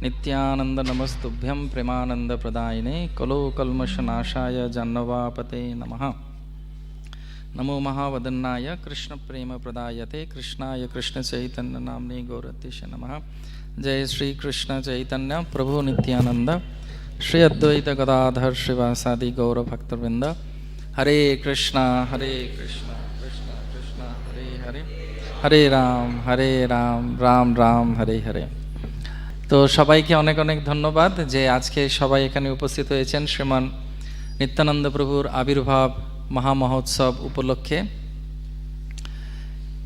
नित्यानंद नमस्तुभ्यं प्रेमानंद प्रदायिने कलो कल्मषनाशाय जाह्नवापते नमः। नमो महावदन्नाय कृष्ण प्रेम प्रदायते कृष्णाय कृष्ण चैतन्य नाम्ने गौरतीश नमः। जय श्री कृष्ण चैतन्य प्रभु नित्यानंद श्री अद्वैत गदाधर श्रीवासादि गौर भक्तवृंद। हरे कृष्णा कृष्ण कृष्ण हरे हरे, हरे राम राम राम हरे हरे। তো সবাইকে অনেক অনেক ধন্যবাদ যে আজকে সবাই এখানে উপস্থিত হয়েছেন শ্রীমান নিত্যানন্দ প্রভুর আবির্ভাব মহামহোৎসব উপলক্ষে।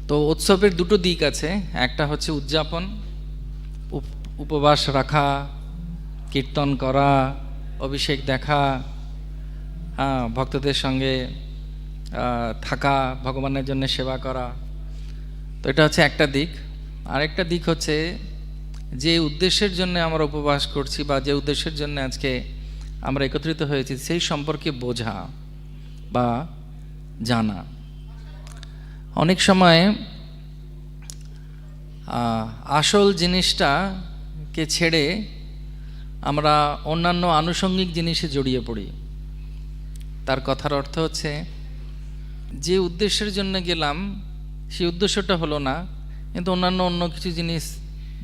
তো উৎসবের দুটো দিক আছে, একটা হচ্ছে উদযাপন, উপবাস রাখা, কীর্তন করা, অভিষেক দেখা, ভক্তদের সঙ্গে থাকা, ভগবানের জন্য সেবা করা। তো এটা হচ্ছে একটা দিক। আরেকটা দিক হচ্ছে যে উদ্দেশ্যের জন্য আমরা উপবাস করছি বা যে উদ্দেশ্যের জন্য আজকে আমরা একত্রিত হয়েছি সেই সম্পর্কে বোঝা বা জানা। অনেক সময় আসল জিনিসটাকে ছেড়ে আমরা অন্যান্য আনুষঙ্গিক জিনিসে জড়িয়ে পড়ি। তার কথার অর্থ হচ্ছে যে উদ্দেশ্যের জন্য গেলাম সেই উদ্দেশ্যটা হলো না, কিন্তু অন্য কিছু জিনিস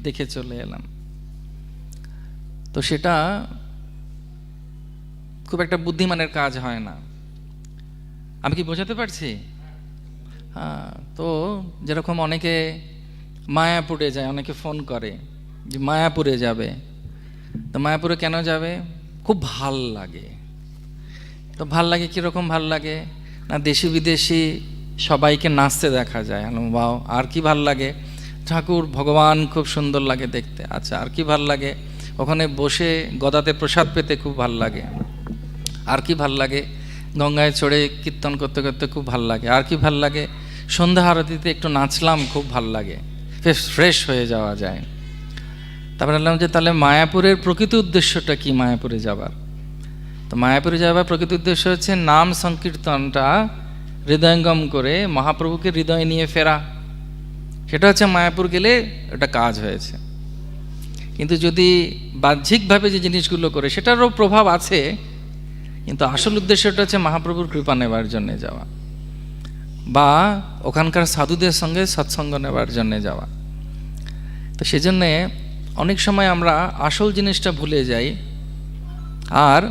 দেখে চলে এলাম। তো সেটা খুব একটা বুদ্ধিমানের কাজ হয় না। আমি কি বোঝাতে পারছি? তো যেরকম অনেকে মায়াপুরে যায়, অনেকে ফোন করে যে মায়াপুরে যাবে। তো মায়াপুরে কেন যাবে? খুব ভাল লাগে। তো ভাল লাগে কীরকম ভাল লাগে না, দেশি বিদেশি সবাইকে নাচতে দেখা যায়। বাও, আর কি ভাল লাগে? ঠাকুর ভগবান খুব সুন্দর লাগে দেখতে। আচ্ছা, আর কি ভাল লাগে? ওখানে বসে গদাতে প্রসাদ পেতে খুব ভাল লাগে। আর কি ভাল লাগে? গঙ্গায় চড়ে কীর্তন করতে করতে খুব ভাল লাগে। আর কি ভাল লাগে? সন্ধ্যা আরতিতে একটু নাচলাম, খুব ভাল লাগে, ফ্রেশ হয়ে যাওয়া যায়। তারপরে বললাম যে তাহলে মায়াপুরের প্রকৃত উদ্দেশ্যটা কি মায়াপুরে যাবার? তো মায়াপুরে যাবার প্রকৃত উদ্দেশ্য হচ্ছে নাম সংকীর্তনটা হৃদয়ঙ্গম করে মহাপ্রভুকে হৃদয় নিয়ে ফেরা। সেটা হচ্ছে মায়াপুর গেলে এটা কাজ হয়েছে। কিন্তু যদি বাহ্যিকভাবে যে জিনিসগুলো করে সেটারও প্রভাব আছে, কিন্তু আসল উদ্দেশ্যটা হচ্ছে মহাপ্রভুর কৃপা নেবার জন্যে যাওয়া বা ওখানকার সাধুদের সঙ্গে সৎসঙ্গ নেবার জন্যে যাওয়া। তো সেজন্যে অনেক সময় আমরা আসল জিনিসটা ভুলে যাই আর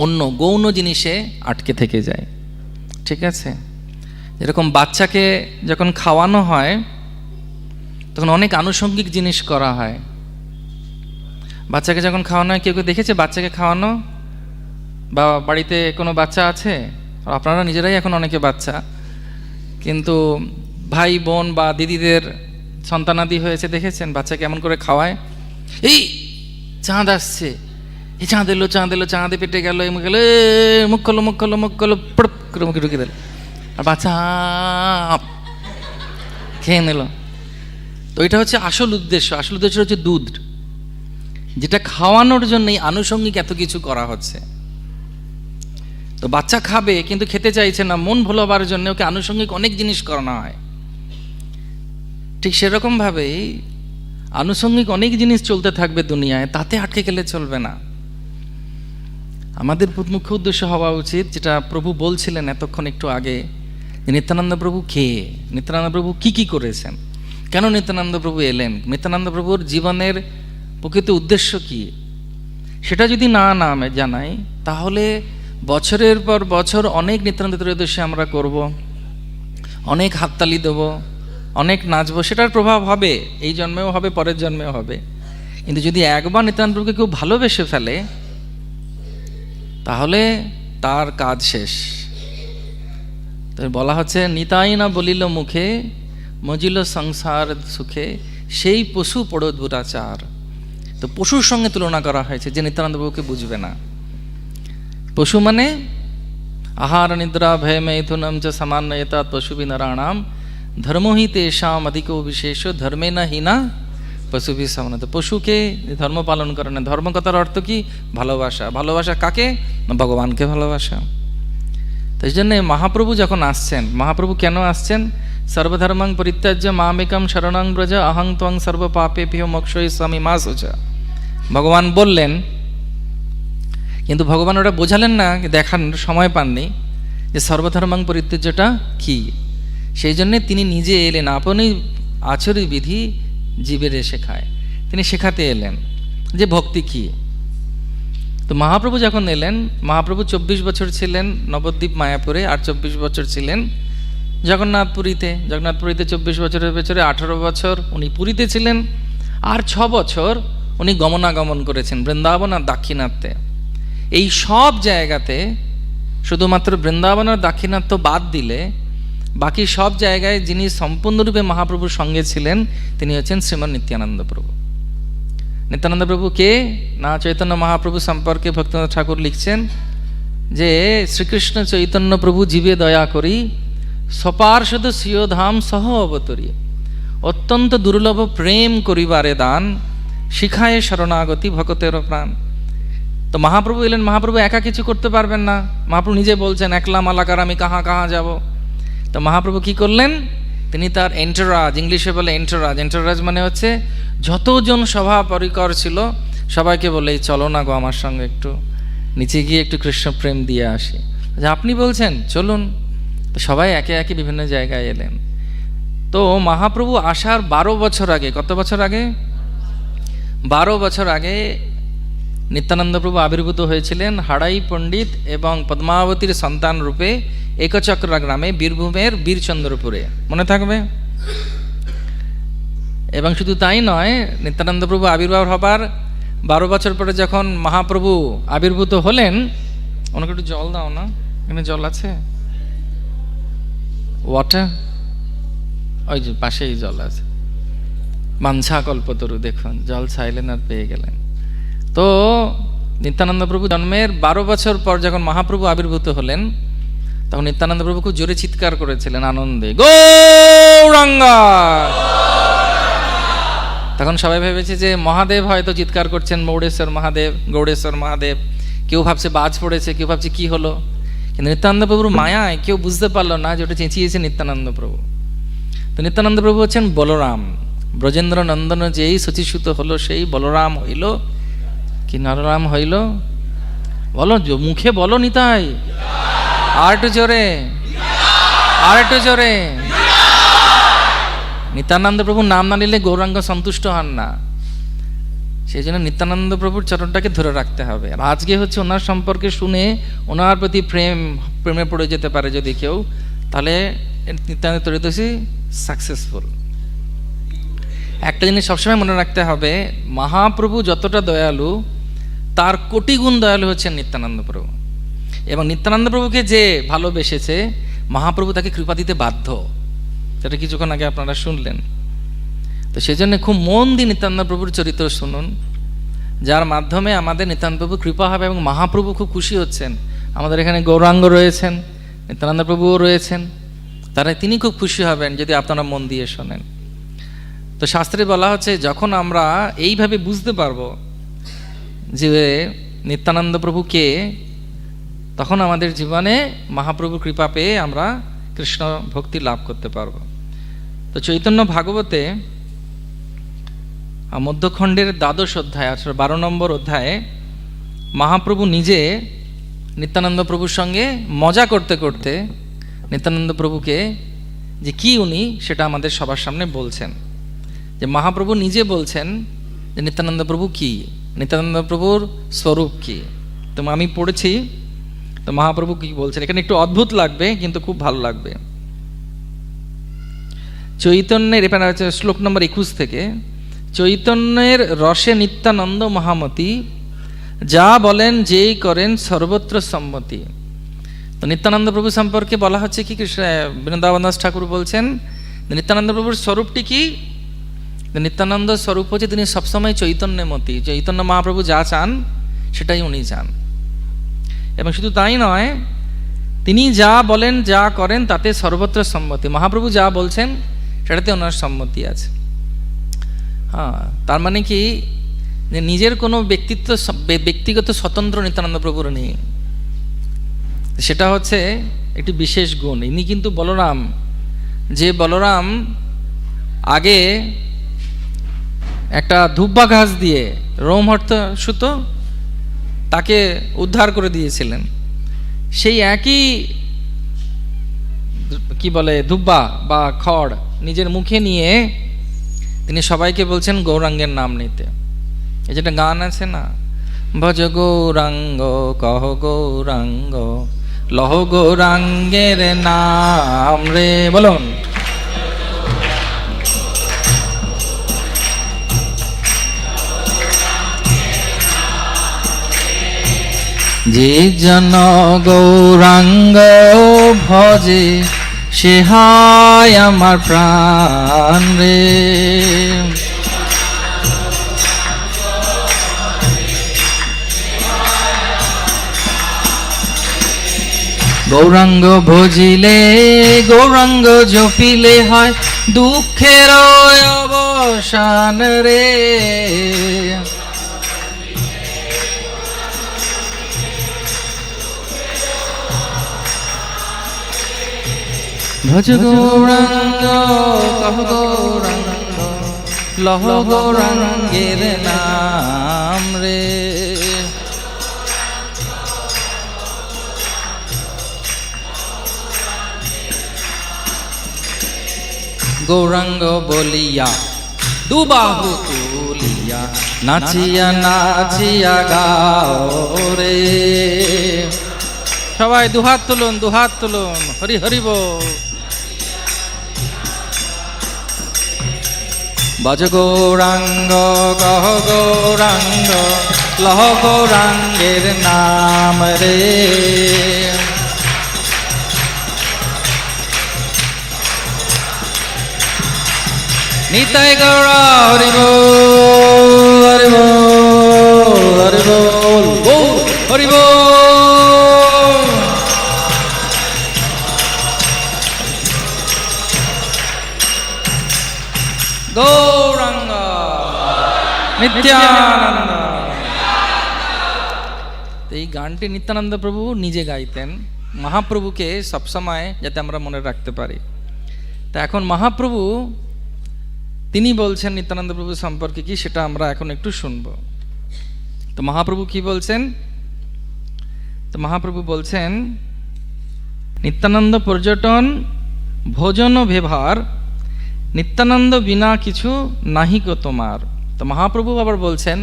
অন্য গৌণ জিনিসে আটকে থেকে যাই। ঠিক আছে? এরকম বাচ্চাকে যখন খাওয়ানো হয় তখন অনেক আনুষঙ্গিক জিনিস করা হয়। বাচ্চাকে যখন খাওয়ানো হয়, কেউ কেউ দেখেছে বাচ্চাকে খাওয়ানো? বা বাড়িতে কোনো বাচ্চা আছে? আপনারা নিজেরাই এখন অনেকে বাচ্চা, কিন্তু ভাই বোন বা দিদিদের সন্তানাদি হয়েছে, দেখেছেন বাচ্চাকে এমন করে খাওয়ায়? এই চাঁদ আসছে, এই চাঁদ এলো, চাঁদে পেটে গেল, গেল, মুখ খোলো পড়প করে মুখে ঢুকে দিল, আর বাচ্চা খেয়ে নিল। তো এটা হচ্ছে আসল উদ্দেশ্য। আসল উদ্দেশ্য হচ্ছে দুধ, যেটা খাওয়ানোর জন্যই আনুষঙ্গিক এত কিছু করা হচ্ছে। তো বাচ্চা খাবে কিন্তু খেতে চাইছে না, মন ভোলাবার জন্য ওকে আনুষঙ্গিক অনেক জিনিস করানো হয়। ঠিক সেরকমভাবেই আনুষঙ্গিক অনেক জিনিস চলতে থাকবে দুনিয়ায়, তাতে আটকে গেলে চলবে না। আমাদের মুখ্য উদ্দেশ্য হওয়া উচিত, যেটা প্রভু বলছিলেন এতক্ষণ একটু আগে, যে নিত্যানন্দ প্রভু কে, নিত্যানন্দ প্রভু কি করেছেন, কেন নিত্যানন্দ প্রভু এলেন, নিত্যানন্দ প্রভুর জীবনের প্রকৃত উদ্দেশ্য কি, সেটা যদি না জানাই তাহলে বছরের পর বছর অনেক নিত্যানন্দ ত্রয়োদশী আমরা করব, অনেক হাততালি দেব, অনেক নাচবো, সেটার প্রভাব হবে, এই জন্মেও হবে, পরের জন্মেও হবে। কিন্তু যদি একবার নিত্যানন্দ প্রভুকে কেউ ভালোবেসে ফেলে তাহলে তার কাজ শেষ। তো বলা হচ্ছে নিতাই না বলিল মুখে, মজিল সংসার সুখে, সেই পশু পড়ত দুরাচার। তো পশুর সঙ্গে তুলনা করা হয়েছে, যে নিত্যানন্দ প্রভুকে বুঝবে না। পশু মানে আহার নিদ্রা ভয় मैथुनम च सामान्यता पशुभि नराणाम धर्मो ही तेषाम अधिको विशेष धर्मे न हीना পশুভি সমান। তো পশুকে ধর্ম পালন করে না। ধর্ম কথার অর্থ কি? ভালোবাসা। ভালোবাসা কাকে? ভগবানকে ভালোবাসা। তো এই জন্যে মহাপ্রভু যখন আসছেন, মহাপ্রভু কেন আসছেন? सर्वधर्मं परित्यज्य मामेकं शरणं व्रज अहं त्वं सर्व पापेभ्यो मोक्षयिष्यामि मा शुच। ভগবান বললেন, কিন্তু ভগবান ওটা বোঝালেন না, দেখানোর সময় পাননি যে সর্বধর্মাং পরিত্যাজ্যটা কি। সেই জন্যে তিনি নিজে এলেন, আপনি আচরি বিধি জীবের শেখায়, তিনি শেখাতে এলেন যে ভক্তি কি। তো মহাপ্রভু যখন এলেন, মহাপ্রভু 24 বছর ছিলেন নবদ্বীপ মায়াপুরে, আর 24 বছর ছিলেন জগন্নাথপুরীতে। জগন্নাথপুরীতে 24 বছরের পেছনে 18 বছর উনি পুরীতে ছিলেন, আর 6 বছর উনি গমনাগমন করেছেন বৃন্দাবন আর দাক্ষিণাত্যে। এই সব জায়গাতে শুধুমাত্র বৃন্দাবন আর দাক্ষিণাত্য বাদ দিলে বাকি সব জায়গায় যিনি সম্পূর্ণরূপে মহাপ্রভুর সঙ্গে ছিলেন তিনি হচ্ছেন শ্রীমন নিত্যানন্দ প্রভু। নিত্যানন্দ প্রভু কে না, চৈতন্য মহাপ্রভু সম্পর্কে ভক্তিনাথ ঠাকুর লিখছেন যে শ্রীকৃষ্ণ চৈতন্য প্রভু জীবে দয়া করি সপার্ষদ স্বীয়ধাম সহ অবতরী, অত্যন্ত দুর্লভ প্রেম করিবারে দান, শিখায় শরণাগতি ভকতের প্রাণ। তো মহাপ্রভু এলেন, মহাপ্রভু একা কিছু করতে পারবেন না, মহাপ্রভু নিজে বলছেন একলা মালাকার আমি কাহা কাহা যাব। তো মহাপ্রভু কি করলেন, তিনি তার এন্টোরাজ, ইংলিশে বলে এন্টোরাজ, এন্টোরাজ মানে হচ্ছে যতজন সভা পরিকর ছিল সবাইকে বলে চলো না গো আমার সঙ্গে একটু নিচে গিয়ে একটু কৃষ্ণ প্রেম দিয়ে আসি। যে আপনি বলছেন চলুন। তো সবাই একে একে বিভিন্ন জায়গায় এলেন। তো মহাপ্রভু আসার 12 বছর আগে, কত বছর আগে? 12 বছর আগে নিত্যানন্দ প্রভু আবির্ভূত হয়েছিলেন হাড়াই পণ্ডিত এবং পদ্মাবতীর সন্তান রূপে একচক্রা গ্রামে, বীরভূমের বীরচন্দ্রপুরে, মনে থাকবে। এবং শুধু তাই নয়, নিত্যানন্দ প্রভু আবির্ভাব হবার 12 বছর পরে যখন মহাপ্রভু আবির্ভূত হলেন, ওনাকে একটু জল দাও না, এখানে জল আছে, ওয়াটার, ওই যে পাশেই জল আছে, মানসা কল্পতরু, দেখুন জল চাইলেন আর পেয়ে গেলেন। তো নিত্যানন্দ প্রভু জন্মের 12 বছর পর যখন মহাপ্রভু আবির্ভূত হলেন তখন নিত্যানন্দ প্রভু খুব জোরে চিৎকার করেছিলেন আনন্দে, গৌরাঙ্গা। তখন সবাই ভেবেছে যে মহাদেব হয়তো চিৎকার করছেন, মৌড়েশ্বর মহাদেব, গৌড়েশ্বর মহাদেব। কেউ ভাবছে বাজ পড়েছে, কেউ ভাবছে কি হলো। কিন্তু নিত্যানন্দ প্রভুর মায়ায় কেউ বুঝতে পারলো না যে ওটা চেঁচিয়েছে নিত্যানন্দ প্রভু। তো নিত্যানন্দ প্রভু হচ্ছেন বলরাম, ব্রজেন্দ্র নন্দন যেই শচীসূত হলো সেই বলরাম হইল কি নররাম হইল, বলো মুখে বলো নিতাই, আর একটু জোরে, আর একটু জোরে। নিত্যানন্দ প্রভুর নাম না নিলে গৌরাঙ্গ সন্তুষ্ট হন না, সেই জন্য নিত্যানন্দ প্রভুর চরণটাকে ধরে রাখতে হবে। আর আজকে হচ্ছে ওনার সম্পর্কে শুনে ওনার প্রতি প্রেমে পড়ে যেতে পারে যদি কেউ, তাহলে নিত্যানন্দ ত্রয়োদশী সাকসেসফুল। একটা জিনিস সবসময় মনে রাখতে হবে, মহাপ্রভু যতটা দয়ালু তার কোটি গুণ দয়ালু হচ্ছেন নিত্যানন্দ প্রভু। এবং নিত্যানন্দ প্রভুকে যে ভালোবেসেছে মহাপ্রভু তাকে কৃপা দিতে বাধ্য, সেটা কিছুক্ষণ আগে আপনারা শুনলেন। তো সেই জন্য খুব মন দিয়ে নিত্যানন্দ প্রভুর চরিত্র শুনুন, যার মাধ্যমে আমাদের নিত্যানন্দ প্রভু কৃপা হবে এবং মহাপ্রভু খুব খুশি হচ্ছেন। আমাদের এখানে গৌরাঙ্গ রয়েছেন, নিত্যানন্দ প্রভুও রয়েছেন, তারা তিনি খুব খুশি হবেন যদি আপনারা মন দিয়ে শোনেন। তো শাস্ত্রে বলা হচ্ছে যখন আমরা এইভাবে বুঝতে পারবো যে নিত্যানন্দ প্রভু কে, তখন আমাদের জীবনে মহাপ্রভুর কৃপা পেয়ে আমরা কৃষ্ণ ভক্তি লাভ করতে পারবো। তো চৈতন্য ভাগবতে মধ্যখণ্ডের 12 অধ্যায়, 12 নম্বর অধ্যায়ে মহাপ্রভু নিজে নিত্যানন্দ প্রভুর সঙ্গে মজা করতে করতে নিত্যানন্দ প্রভুকে যে কি উনি সেটা আমাদের সবার সামনে বলছেন। যে মহাপ্রভু নিজে বলছেন যে নিত্যানন্দ প্রভু কি, নিত্যানন্দ প্রভুর স্বরূপ কি। তো আমি পড়েছি, তো মহাপ্রভু কি বলছেন এখানে একটু অদ্ভুত লাগবে কিন্তু খুব ভালো লাগবে। চৈতন্যের, এখানে আছে শ্লোক নম্বর 21 থেকে, চৈতন্যের রসে নিত্যানন্দ মহামতি, যা বলেন যেই করেন সর্বত্র সম্মতি। তো নিত্যানন্দ প্রভু সম্পর্কে বলা হচ্ছে কি, বৃন্দাবন দাস ঠাকুর বলছেন নিত্যানন্দ প্রভুর স্বরূপটি কি। নিত্যানন্দ স্বরূপ হচ্ছে তিনি সবসময় চৈতন্যমতি, চৈতন্য মহাপ্রভু যা চান সেটাই উনি চান। এবং শুধু তাই নয়, তিনি যা বলেন যা করেন তাতে সর্বত্র সম্মতি। মহাপ্রভু যা বলছেন সেটাতে ওনার সম্মতি আছে। হ্যাঁ, তার মানে কি যে নিজের কোনো ব্যক্তিগত স্বতন্ত্র নিত্যানন্দ প্রভুর নেই, সেটা হচ্ছে একটি বিশেষ গুণ। ইনি কিন্তু বলরাম, যে বলরাম আগে একটা ধুব্বা ঘাস দিয়ে রোমহর্ত সুতো তাকে উদ্ধার করে দিয়েছিলেন। সেই একই কি বলে ধুব্বা বা খড় নিজের মুখে নিয়ে তিনি সবাইকে বলছেন গৌরাঙ্গের নাম নিতে। এই যেটা গান আছে না, ভজ গৌরাঙ্গ কহ গৌরাঙ্গ লহ গৌরাঙ্গের নাম রে, বলুন। যে জন গৌরাঙ্গ ভজে সে হয় আমার প্রাণ রে। গৌরাঙ্গ ভজিলে গৌরাঙ্গ জপিলে হয় দুঃখের অবসান রে। ভজ গৌরাঙ্গ কহ গৌরাঙ্গ লহ গৌরাঙ্গের নাম রে। গৌরাঙ্গ বলিয়া দুবাহু তুলিয়া নাচিয়া নাচিয়া গাও রে। সবাই দুহাত তুলুন, দুহাত তুলুন, হরি হরি বল। ভজ গৌরাঙ্গ কহ গৌরাঙ্গ লহ গৌরাঙ্গের নাম রে। নিতাই গৌরা হরি বল, হরি বল, হরি বল, বল হরি বল। গৌরাঙ্গ নিত্যানন্দ। এই গানটি নিত্যানন্দ প্রভু নিজে গাইতেন মহাপ্রভুকে সবসময়, যাতে আমরা মনে রাখতে পারি। তা এখন মহাপ্রভু তিনি বলছেন নিত্যানন্দ প্রভু সম্পর্কে কি, সেটা আমরা এখন একটু শুনব। তো মহাপ্রভু কি বলছেন? তো মহাপ্রভু বলছেন, নিত্যানন্দ পর্যটন ভোজন ভেভার নিত্যানন্দ বিনা কিছু নাহিক তোমার। তো মহাপ্রভু আবার বলছেন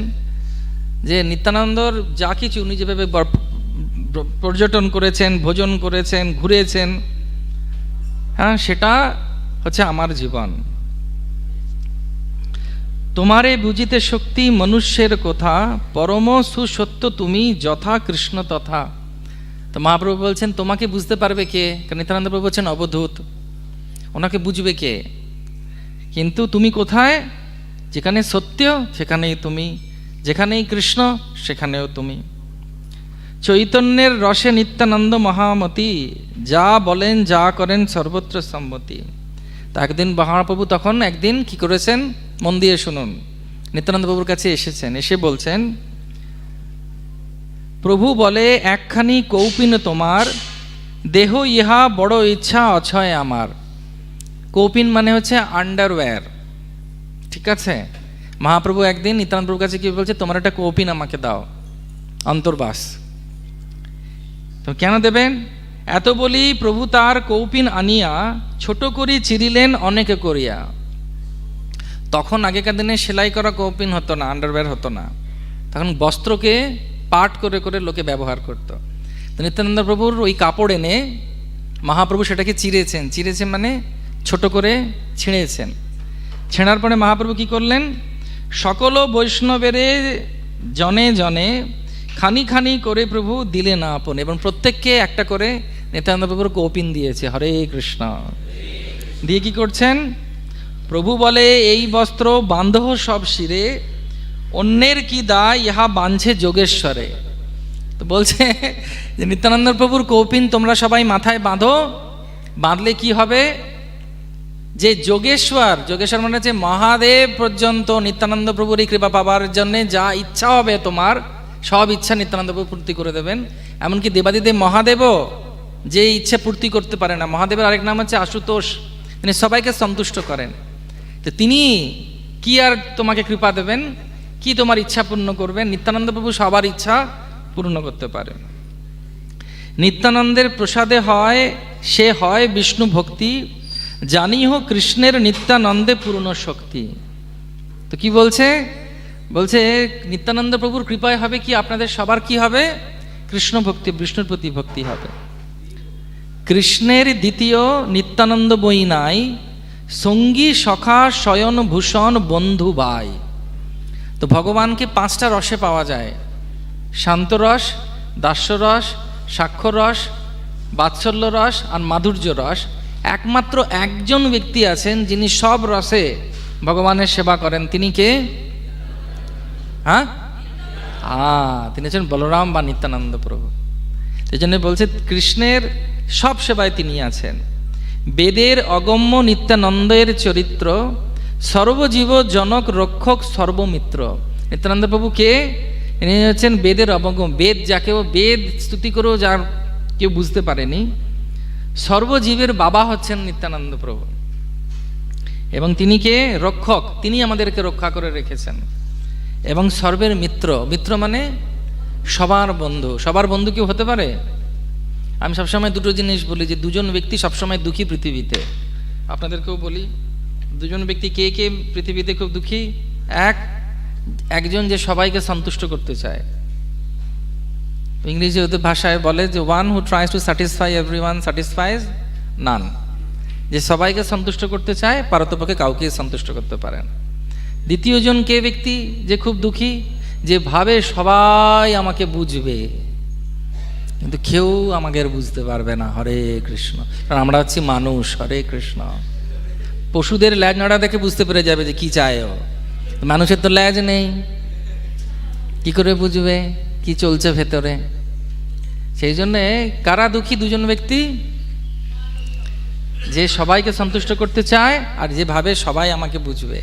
যে নিত্যানন্দর যা কিছু উনি যেভাবে পর্যটন করেছেন, ভোজন করেছেন, ঘুরেছেন, হ্যাঁ, সেটা হচ্ছে আমার জীবন। তোমারে বুঝিতে শক্তি মনুষ্যের কথা, পরম সুসত্য তুমি যথা কৃষ্ণ তথা। তো মহাপ্রভু বলছেন তোমাকে বুঝতে পারবে কে? কারণ নিত্যানন্দ প্রভু বলছেন অবধূত, ওনাকে বুঝবে কে? কিন্তু তুমি কোথায়? যেখানে সত্য সেখানেই তুমি, যেখানেই কৃষ্ণ সেখানেও তুমি। চৈতন্যের রসে নিত্যানন্দ মহামতি, যা বলেন যা করেন সর্বত্র সম্মতি। তা একদিন মহাপ্রভু তখন একদিন কি করেছেন, মন দিয়ে শুনুন। নিত্যানন্দ প্রভুর কাছে এসেছেন, এসে বলছেন, প্রভু বলে একখানি কৌপিন তোমার, দেহ ইহা বড় ইচ্ছা অছয় আমার। কৌপিন মানে হচ্ছে আন্ডারওয়্যার, ঠিক আছে? মহাপ্রভু একদিন নিত্যানন্দ প্রভুর কাছে কি বলছে, তোমার একটা কৌপিন আমাকে দাও, অন্তর্বাস। তো কেন দেবেন? এত বলি প্রভু তার কৌপিন আনিয়া, ছোট করি চিরিলেন অনেকে করিয়া। তখন আগেকার দিনে সেলাই করা কৌপিন হতো না, আন্ডারওয়্যার হতো না, তখন বস্ত্রকে পাট করে করে লোকে ব্যবহার করত। তো নিত্যানন্দ প্রভুর ওই কাপড় এনে মহাপ্রভু সেটাকে চিরেছেন, চিরেছেন মানে ছোট করে ছিঁড়েছেন। ছেঁড়ার পরে মহাপ্রভু কি করলেন, সকল বৈষ্ণবেরে জনে জনে খানি খানি করে প্রভু দিলেন আপন, এবং প্রত্যেককে একটা করে নিত্যানন্দ প্রভুর কৌপিন দিয়েছে। হরে কৃষ্ণ। দিয়ে কি করছেন, প্রভু বলে এই বস্ত্র বান্ধব সব শিরে, অন্যের কি দায় ইহা বাঁধছে যোগেশ্বরে। তো বলছে যে নিত্যানন্দ প্রভুর কৌপিন তোমরা সবাই মাথায় বাঁধো, বাঁধলে কি হবে, যে যোগেশ্বর, যোগেশ্বর মানে হচ্ছে মহাদেব পর্যন্ত নিত্যানন্দ প্রভুর এই কৃপা পাবার জন্য যা ইচ্ছা হবে তোমার, সব ইচ্ছা নিত্যানন্দ প্রভু পূর্তি করে দেবেন। এমনকি দেবাদিদেব মহাদেবও যে ইচ্ছা পূর্তি করতে পারে না, মহাদেবের আরেক নাম হচ্ছে আশুতোষ, তিনি সবাইকে সন্তুষ্ট করেন। তো তিনি কি আর তোমাকে কৃপা দেবেন, কি তোমার ইচ্ছা পূর্ণ করবেন? নিত্যানন্দ প্রভু সবার ইচ্ছা পূর্ণ করতে পারেন। নিত্যানন্দের প্রসাদে হয় সে হয় বিষ্ণু ভক্তি, জানি হো কৃষ্ণের নিত্যানন্দে পূর্ণ শক্তি। তো কি বলছে? বলছে নিত্যানন্দ প্রভুর কৃপায় হবে কি, আপনাদের সবার কি হবে? কৃষ্ণ ভক্তি, বিষ্ণুর প্রতি ভক্তি হবে। কৃষ্ণের দ্বিতীয় নিত্যানন্দ বই নাই, সঙ্গী সখা শয়ন ভূষণ বন্ধু ভাই। তো ভগবানকে 5টা রসে পাওয়া যায়, শান্তরস, দাস্যরস, সাক্ষ্যরস, বাৎসল্য রস আর মাধুর্য রস। একমাত্র একজন ব্যক্তি আছেন যিনি সব রসে ভগবানের সেবা করেন, তিনি কে? হ্যাঁ, তিনি হচ্ছেন বলরাম বা নিত্যানন্দ প্রভু। এই জন্য বলছে কৃষ্ণের সব সেবায় তিনি আছেন। বেদের অগম্য নিত্যানন্দের চরিত্র, সর্বজীব জনক রক্ষক সর্বমিত্র। নিত্যানন্দ প্রভু কে? ইনি হচ্ছেন বেদের অবগম্য, বেদ যাকেও বেদ স্তুতি করেও যার কেউ বুঝতে পারেনি, সর্বজীবের বাবা হচ্ছেন নিত্যানন্দ প্রভু। এবং তিনি কে? রক্ষক, তিনি আমাদেরকে রক্ষা করে রেখেছেন। এবং সর্বের মিত্র, মিত্র মানে সবার বন্ধু। সবার বন্ধু কেউ হতে পারে? আমি সবসময় দুটো জিনিস বলি, যে দুজন ব্যক্তি সবসময় দুঃখী পৃথিবীতে। আপনাদেরকেও বলি, দুজন ব্যক্তি কে কে পৃথিবীতে খুব দুঃখী? একজন যে সবাইকে সন্তুষ্ট করতে চায়। ইংরেজি ওদের ভাষায় বলে যে one who tries to satisfy everyone satisfies none. যে সবাইকে সন্তুষ্ট করতে চায়, পারতপক্ষে কাউকে সন্তুষ্ট করতে পারেন। দ্বিতীয় জন কে ব্যক্তি যে খুব দুঃখী? যে ভাবে সবাই আমাকে বুঝবে, কিন্তু কেউ আমাকে বুঝতে পারবে না। হরে কৃষ্ণ। কারণ আমরা হচ্ছি মানুষ। হরে কৃষ্ণ। পশুদের ল্যাজ নাড়া দেখে বুঝতে পেরে যাবে যে কি চায় ও। মানুষের তো ল্যাজ নেই, কি করে বুঝবে কি চলছে ভেতরে? সেই জন্যে কারা দুঃখী? দুজন ব্যক্তি, যে সবাইকে সন্তুষ্ট করতে চায় আর যে ভাবে সবাই আমাকে বুঝবে।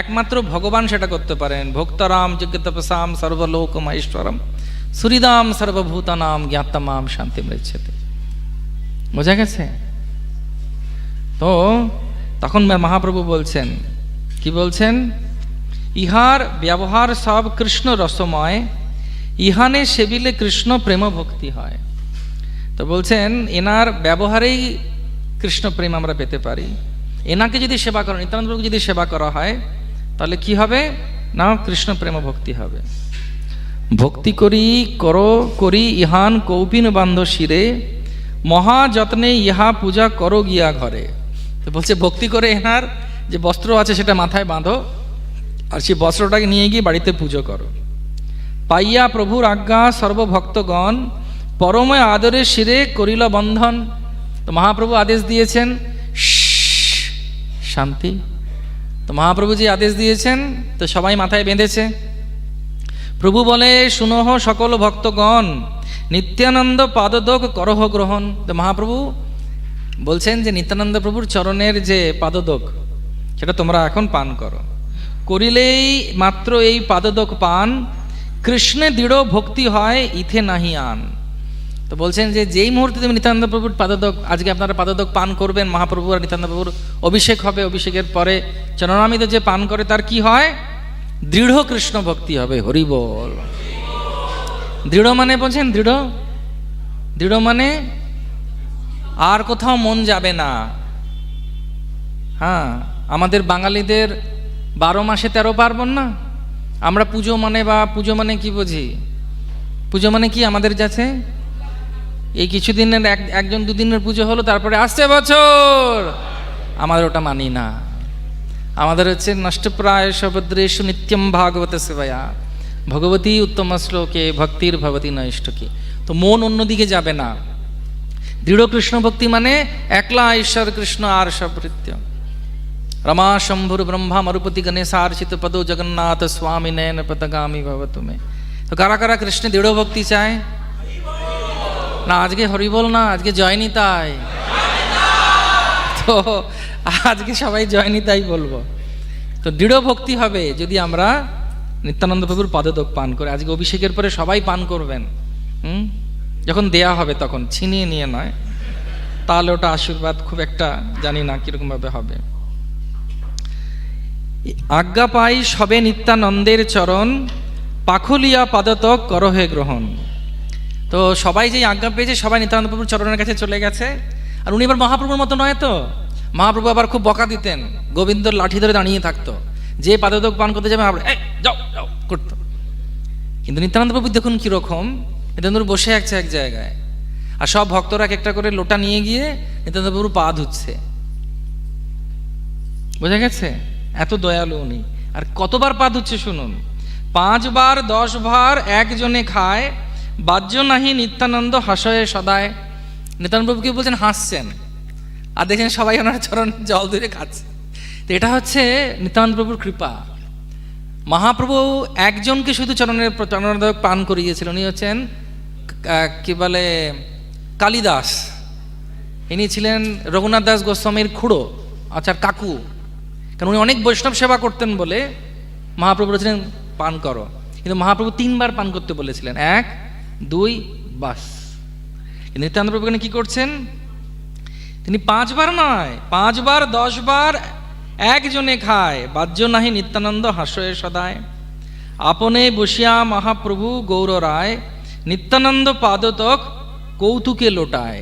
একমাত্র ভগবান সেটা করতে পারেন। ভোক্তারাম যজ্ঞ তপসাম সর্বলোকম ঈশ্বরম সুরিদাম সর্বভূতানাম জ্ঞাতমাম শান্তি মৃচ্ছতে। বোঝা গেছে? তো তখন মহাপ্রভু বলছেন, কি বলছেন? ইহার ব্যবহার সব কৃষ্ণ রসময়, ইহানে সেবিলে কৃষ্ণ প্রেম ভক্তি হয়। তো বলছেন এনার ব্যবহারেই কৃষ্ণ প্রেম আমরা পেতে পারি। এনাকে যদি সেবা করা, নিত্যানন্দ প্রভুকে যদি সেবা করা হয়, তাহলে কি হবে না? কৃষ্ণ প্রেম ভক্তি হবে। ভক্তি করি ইহান কৌপিন বান্ধ শিরে, মহাযত্নে ইহা পূজা করো গিয়া ঘরে। তো বলছে ভক্তি করে এনার যে বস্ত্র আছে সেটা মাথায় বাঁধো, আর সেই বস্ত্রটাকে নিয়ে গিয়ে বাড়িতে পুজো করো। পাইয়া প্রভুর আজ্ঞা সর্বভক্তগণ, পরমে আদরের শিরে করিল বন্ধন। তো মহাপ্রভু আদেশ দিয়েছেন শান্তি। তো মহাপ্রভু যে আদেশ দিয়েছেন, তো সবাই মাথায় বেঁধেছে। প্রভু বলে শুনহ সকল ভক্তগণ, নিত্যানন্দ পাদদোক করহ গ্রহণ। তো মহাপ্রভু বলছেন যে নিত্যানন্দ প্রভুর চরণের যে পাদদোক, সেটা তোমরা এখন পান করো। করিলেই মাত্র এই পাদদোক পান, কৃষ্ণে দৃঢ় ভক্তি হয় ইথে নাহি আন। তো বলছেন যে যেই মুহূর্তে তুমি নিত্যানন্দ প্রভুর পাদদোক, আজকে আপনারা পাদদোক পান করবেন, মহাপ্রভু আর নিত্যানন্দ প্রভুর অভিষেক হবে, অভিষেকের পরে চরণামৃত যে পান করে তার কি হয়? দৃঢ় কৃষ্ণ ভক্তি হবে। হরি বল। দৃঢ় মানে বলছেন দৃঢ়, দৃঢ় মানে আর কোথাও মন যাবে না। হ্যাঁ, আমাদের বাঙালিদের 12 মাসে 13 পার্বণ না? আমরা পুজো মানে, বা পুজো মানে কি বুঝি? পুজো মানে কি আমাদের কাছে? এই কিছুদিনের একজন দুদিনের পুজো হলো, তারপরে আসছে বছর। আমাদের ওটা মানি না। আমাদের হচ্ছে নষ্টপ্রায় সভদ্রেশু নিত্যম ভাগবত সেবায়া, ভগবতী উত্তম শ্লোকে ভক্তির ভবতী নৈষ্ঠকে। তো মন অন্যদিকে যাবে না। দৃঢ় কৃষ্ণ ভক্তি মানে একলা ঈশ্বর কৃষ্ণ আর সবৃত্য। রমা শম্ভুর ব্রহ্মা মরুপতি গণেশার্চিত পদো জগন্নাথ স্বামী নয়ন পদগামী ভব তুমি। তো কারা কারা কৃষ্ণে দৃঢ় ভক্তি চায়? না আজকে হরিবল না, আজকে জয় নিতাই। তো আজকে সবাই জয় নিতাই বলবো। তো দৃঢ় ভক্তি হবে যদি আমরা নিত্যানন্দ প্রভুর পদদোক পান করে। আজকে অভিষেকের পরে সবাই পান করবেন। যখন দেয়া হবে তখন ছিনিয়ে নিয়ে নয়, তাহলে ওটা আশীর্বাদ খুব একটা জানি না কিরকম ভাবে হবে। আজ্ঞা পাই সবে নিত্যানন্দের চরণ, পাখলিয়া পাদতক করহে গ্রহণ। তো সবাই যেই আজ্ঞা পেয়েছে সবাই নিত্যানন্দ প্রভুর চরণের কাছে চলে গেছে। আর উনি এবার মহাপ্রভুর মতো নয় তো, মহাপ্রভু আবার খুব বকা দিতেন, গোবিন্দর লাঠি ধরে দাঁড়িয়ে থাকতো, যে পাদতক পান করতে যাবে এই যাও যাও করতো। কিন্তু নিত্যানন্দ প্রভু দেখুন কীরকম, নিত্যানন্দ প্রভু বসে আছে এক জায়গায়, আর সব ভক্তরা একটা করে লোটা নিয়ে গিয়ে নিত্যানন্দ প্রভুর পা ধুচ্ছে। বোঝা গেছে? এত দয়ালু উনি। আর কতবার পা ধুচ্ছে শুনুন, 5 বার 10 বার একজনে খায়, বাহ্য নাহি নিত্যানন্দ হাসয়ে সদায়। নিত্যানন্দ প্রভু কি বলছেন? হাসছেন, আর দেখছেন সবাই ওনার চরণ জল ধরে খাচ্ছে। তো এটা হচ্ছে নিত্যানন্দ প্রভুর কৃপা। মহাপ্রভু একজনকে শুধু চরণের পান করিয়েছিলেন, উনি হচ্ছেন কি বলে কালিদাস। ইনি ছিলেন রঘুনাথ দাস গোস্বামীর খুড়ো, আচ্ছা কাকু। কারণ উনি অনেক বৈষ্ণব সেবা করতেন বলে মহাপ্রভু বলেছিলেন পান করো। কিন্তু মহাপ্রভু 3 বার পান করতে বলেছিলেন, 1 2 বাস। কিন্তু নিত্যানন্দ প্রভু কি করছেন? তিনি 5 বার নয়, 5 বার 10 বার একজনে খায়, বাহ্য নাহি নিত্যানন্দ হাস্যে সদায়। আপনে বসিয়া মহাপ্রভু গৌর রায়, নিত্যানন্দ পাদতক কৌতুকে লোটায়।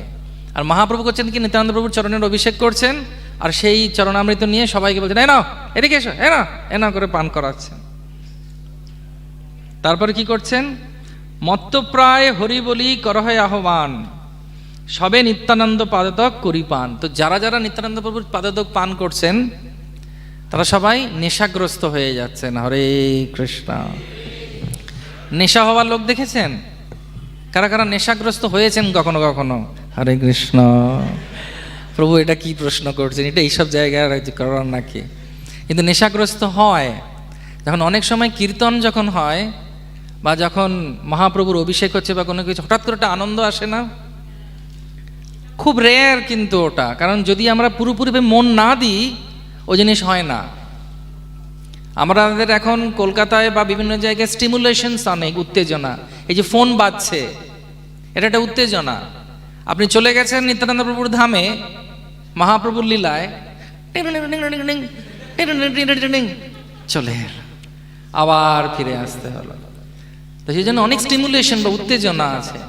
আর মহাপ্রভু করছেন কি, নিত্যানন্দ প্রভুর চরণের অভিষেক করছেন, আর সেই চরণামৃত নিয়ে সবাইকে বলছেন এ নাও, এদিকে এসো, এ নাও করে পান করাচ্ছেন। তারপরে কি করছেন? মত্তপ্রায় হরি বলি করহে আহ্বান, সবে নিত্যানন্দ পাদতক করি পান। তো যারা যারা নিত্যানন্দ প্রভুর পাদতক পান করছেন তারা সবাই নেশাগ্রস্ত হয়ে যাচ্ছেন। হরে কৃষ্ণ। নেশা হওয়ার লোক দেখেছেন? কারা কারা নেশাগ্রস্ত হয়েছেন কখনো কখনো? হরে কৃষ্ণ। প্রভু এটা কি প্রশ্ন করছেন, এটা এইসব জায়গায় করার নাকি? কিন্তু নেশাগ্রস্ত হয় যখন অনেক সময় কীর্তন যখন হয়, বা যখন মহাপ্রভুর অভিষেক হচ্ছে বা কোনো কিছু, হঠাৎ করে একটা আনন্দ আসে না? খুব রেয়ার কিন্তু ওটা, কারণ যদি আমরা পুরোপুরি মন না দিই ওই জিনিস হয় না। আমাদের এখন কলকাতায় বা বিভিন্ন জায়গায় স্টিমুলেশনস অনেক, উত্তেজনা। এই যে ফোন বাজছে, এটা একটা উত্তেজনা। আপনি চলে গেছেন নিত্যানন্দ প্রভুর ধামে, মহাপ্রভুর লীলায়, চলে আবার ফিরে আসতে হলো। তো সেই জন্য অনেক স্টিমুলেশন বা উত্তেজনা আছে।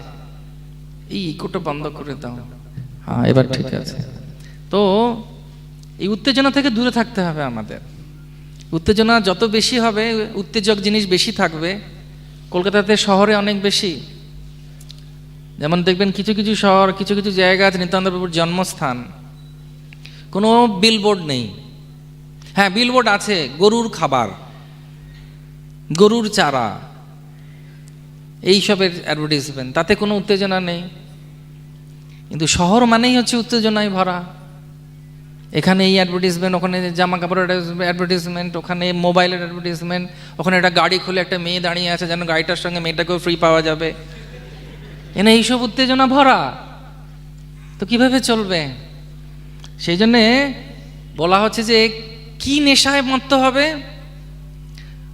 এই ইকোটা বন্ধ করে দাও, হ্যাঁ এবার ঠিক আছে। তো এই উত্তেজনা থেকে দূরে থাকতে হবে আমাদের। উত্তেজনা যত বেশি হবে, উত্তেজক জিনিস বেশি থাকবে। কলকাতাতে শহরে অনেক বেশি, যেমন দেখবেন কিছু কিছু শহর, কিছু কিছু জায়গা আছে নিত্যানন্দ প্রভুর জন্মস্থান, কোনো বিলবোর্ড নেই। হ্যাঁ বিলবোর্ড আছে, গরুর খাবার, গরুর চারা, এইসবের অ্যাডভার্টিজমেন্ট, তাতে কোনো উত্তেজনা নেই। কিন্তু শহর মানেই হচ্ছে উত্তেজনায় ভরা। এখানে এই অ্যাডভার্টিজমেন্ট, ওখানে জামা কাপড়ের অ্যাডভার্টিজমেন্ট, ওখানে মোবাইলের অ্যাডভার্টিজমেন্ট, ওখানে একটা গাড়ি খুলে একটা মেয়ে দাঁড়িয়ে আছে যেন গাড়িটার সঙ্গে মেয়েটাকেও ফ্রি পাওয়া যাবে। এনে এইসব উত্তেজনা ভরা, তো কিভাবে চলবে? সেই জন্যে বলা হচ্ছে যে কি নেশায় মত্ত হবে?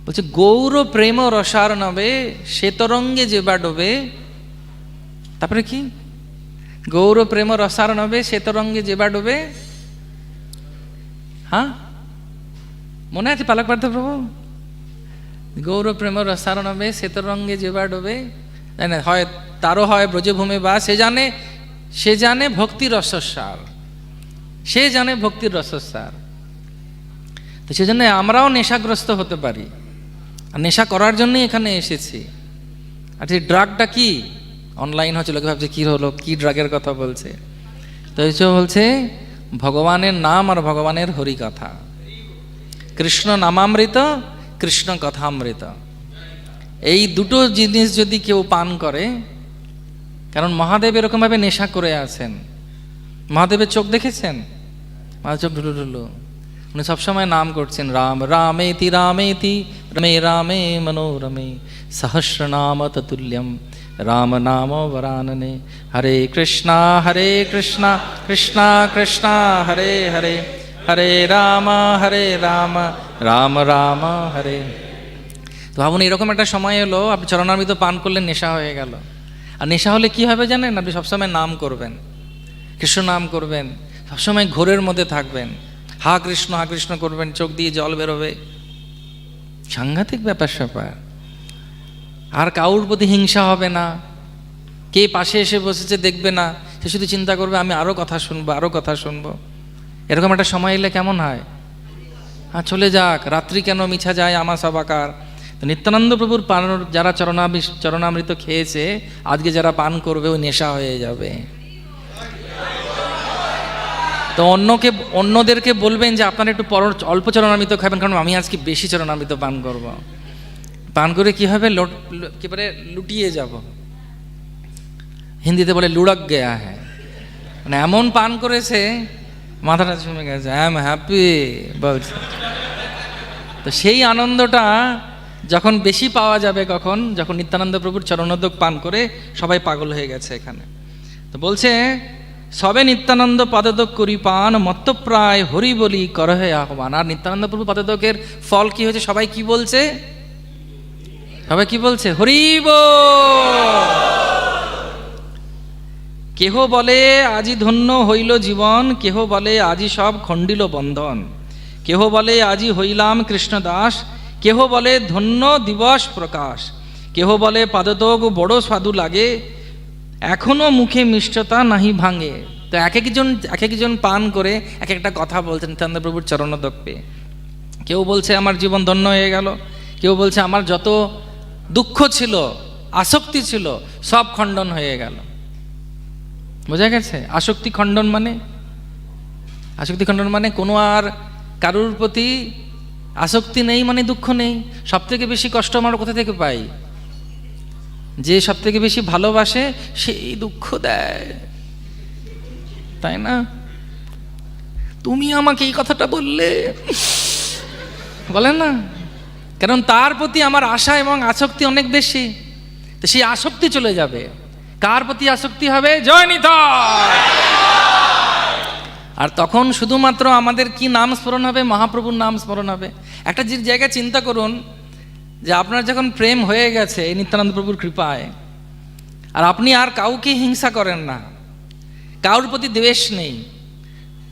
বলছে গৌর প্রেম রসার নবে, শ্বেতরঙ্গে যেবা ডোবে। তারপরে কি? গৌর প্রেম রসার নবে, শ্বেতরঙ্গে যেবা ডোবে। হ্যাঁ মনে আছে পালক পার্থ প্রভু? গৌর প্রেম রসার নবে, শ্বেতরঙ্গে যেবা ডোবে। তাই না? হয় তারও হয় ব্রজভূমে বা, সে জানে ভক্তির রসস্বার, সে জানে ভক্তির রসস্বার। তো সেজন্য আমরাও নেশাগ্রস্ত হতে পারি, আর নেশা করার জন্যই এখানে এসেছি। আর এই ড্রাগটা কি? অনলাইন হচ্ছে, লোকে ভাবছে কি হলো, কি ড্রাগের কথা বলছে। তো এইসব বলছে ভগবানের নাম আর ভগবানের হরি কথা। কৃষ্ণ নামামৃত, কৃষ্ণ কথামৃত, এই দুটো জিনিস যদি কেউ পান করে, কারণ মহাদেব এরকমভাবে নেশা করে আছেন। মহাদেবের চোখ দেখেছেন? মহাদেব চোখ ঢুলু ঢুলু, উনি সবসময় নাম করছেন রাম রামেতি রামেতি রমে রামে মনোরমে সহস্রনাম ততুল্যম রাম নাম বরাননে। হরে কৃষ্ণা কৃষ্ণা কৃষ্ণা হরে হরে, হরে রাম রাম রাম হরে। তো ভাবুন এরকম একটা সময় এলো, আপনি চরণামৃত পান করলেন, নেশা হয়ে গেল। আর নেশা হলে কি হবে জানেন? আপনি সবসময় নাম করবেন, কৃষ্ণ নাম করবেন, সবসময় ঘোরের মধ্যে থাকবেন, হা কৃষ্ণ করবেন, চোখ দিয়ে জল বেরোবে, সাংঘাতিক ব্যাপার স্যাপার। আর কাউর প্রতি হিংসা হবে না, কে পাশে এসে বসেছে দেখবে না, সে শুধু চিন্তা করবে আমি আরও কথা শুনবো। এরকম একটা সময় এলে কেমন হয়? হ্যাঁ, চলে যাক, রাত্রি কেন মিছা যায় আমার সবাকার। তো নিত্যানন্দ প্রভুর পান যারা চরণামৃত খেয়েছে, আজকে যারা পান করবে ওই নেশা হয়ে যাবে। তো অন্যদেরকে বলবেন যে আপনারা একটু অল্প চরণামৃত খাবেন, কারণ আমি আজকে বেশি চরণামৃত পান করব। পান করে কি হবে, একেবারে লুটিয়ে যাব। হিন্দিতে বলে লুড়ক গেয়া হ্যাঁ, মানে এমন পান করেছে মাথাটা জমে গেছে, আই এম হ্যাপি বলছে। তো সেই আনন্দটা যখন বেশি পাওয়া যাবে, যখন নিত্যানন্দ প্রভুর চরণোদ্যোগ পান করে সবাই পাগল হয়ে গেছে এখানে। তো বলছে সবে নিত্যানন্দ পদোদ্যোগ করি পান, মত্তপ্রায় হরি বলি করহে আহ্বান। আর নিত্যানন্দ প্রভু পদোদ্যোগের ফল কি হয়েছে? সবাই কি বলছে? হরি বল। কেহ বলে আজি ধন্য হইল জীবন, কেহ বলে আজি সব খণ্ডিল বন্ধন, কেহ বলে আজি হইলাম কৃষ্ণদাস, কেহ বলে ধন্য দিবস প্রকাশ, কেহ বলে পাদতোগ বড় স্বাদু লাগে, এখনো মুখে মিষ্টতা নাহি ভাঙে। তো এক একজন পান করে এক একটা কথা বলছেন নিত্যানন্দ প্রভুর চরণোদ্যোগ পেয়ে। কেউ বলছে আমার জীবন ধন্য হয়ে গেল, কেউ বলছে আমার যত দুঃখ ছিল, আসক্তি ছিল, সব খণ্ডন হয়ে গেল। বোঝা গেছে? আসক্তি খণ্ডন মানে কোনো আর কারুর প্রতি আসক্তি নেই, মানে দুঃখ নেই। সব থেকে বেশি কষ্ট আমরা কোথা থেকে পাই? যে সব থেকে বেশি ভালোবাসে সেই দুঃখ দেয়, তাই না? তুমি আমাকে এই কথাটা বললে, বলেন না? কারণ তার প্রতি আমার আশা এবং আসক্তি অনেক বেশি। তো সেই আসক্তি চলে যাবে। কার প্রতি আসক্তি হবে? জয় নিতাই। আর তখন শুধুমাত্র আমাদের কি নাম স্মরণ হবে? মহাপ্রভুর নাম স্মরণ হবে। একটা জায়গায় চিন্তা করুন যে আপনার যখন প্রেম হয়ে গেছে এই নিত্যানন্দ প্রভুর কৃপায়, আর আপনি আর কাউকে হিংসা করেন না, কারোর প্রতি দ্বেষ নেই,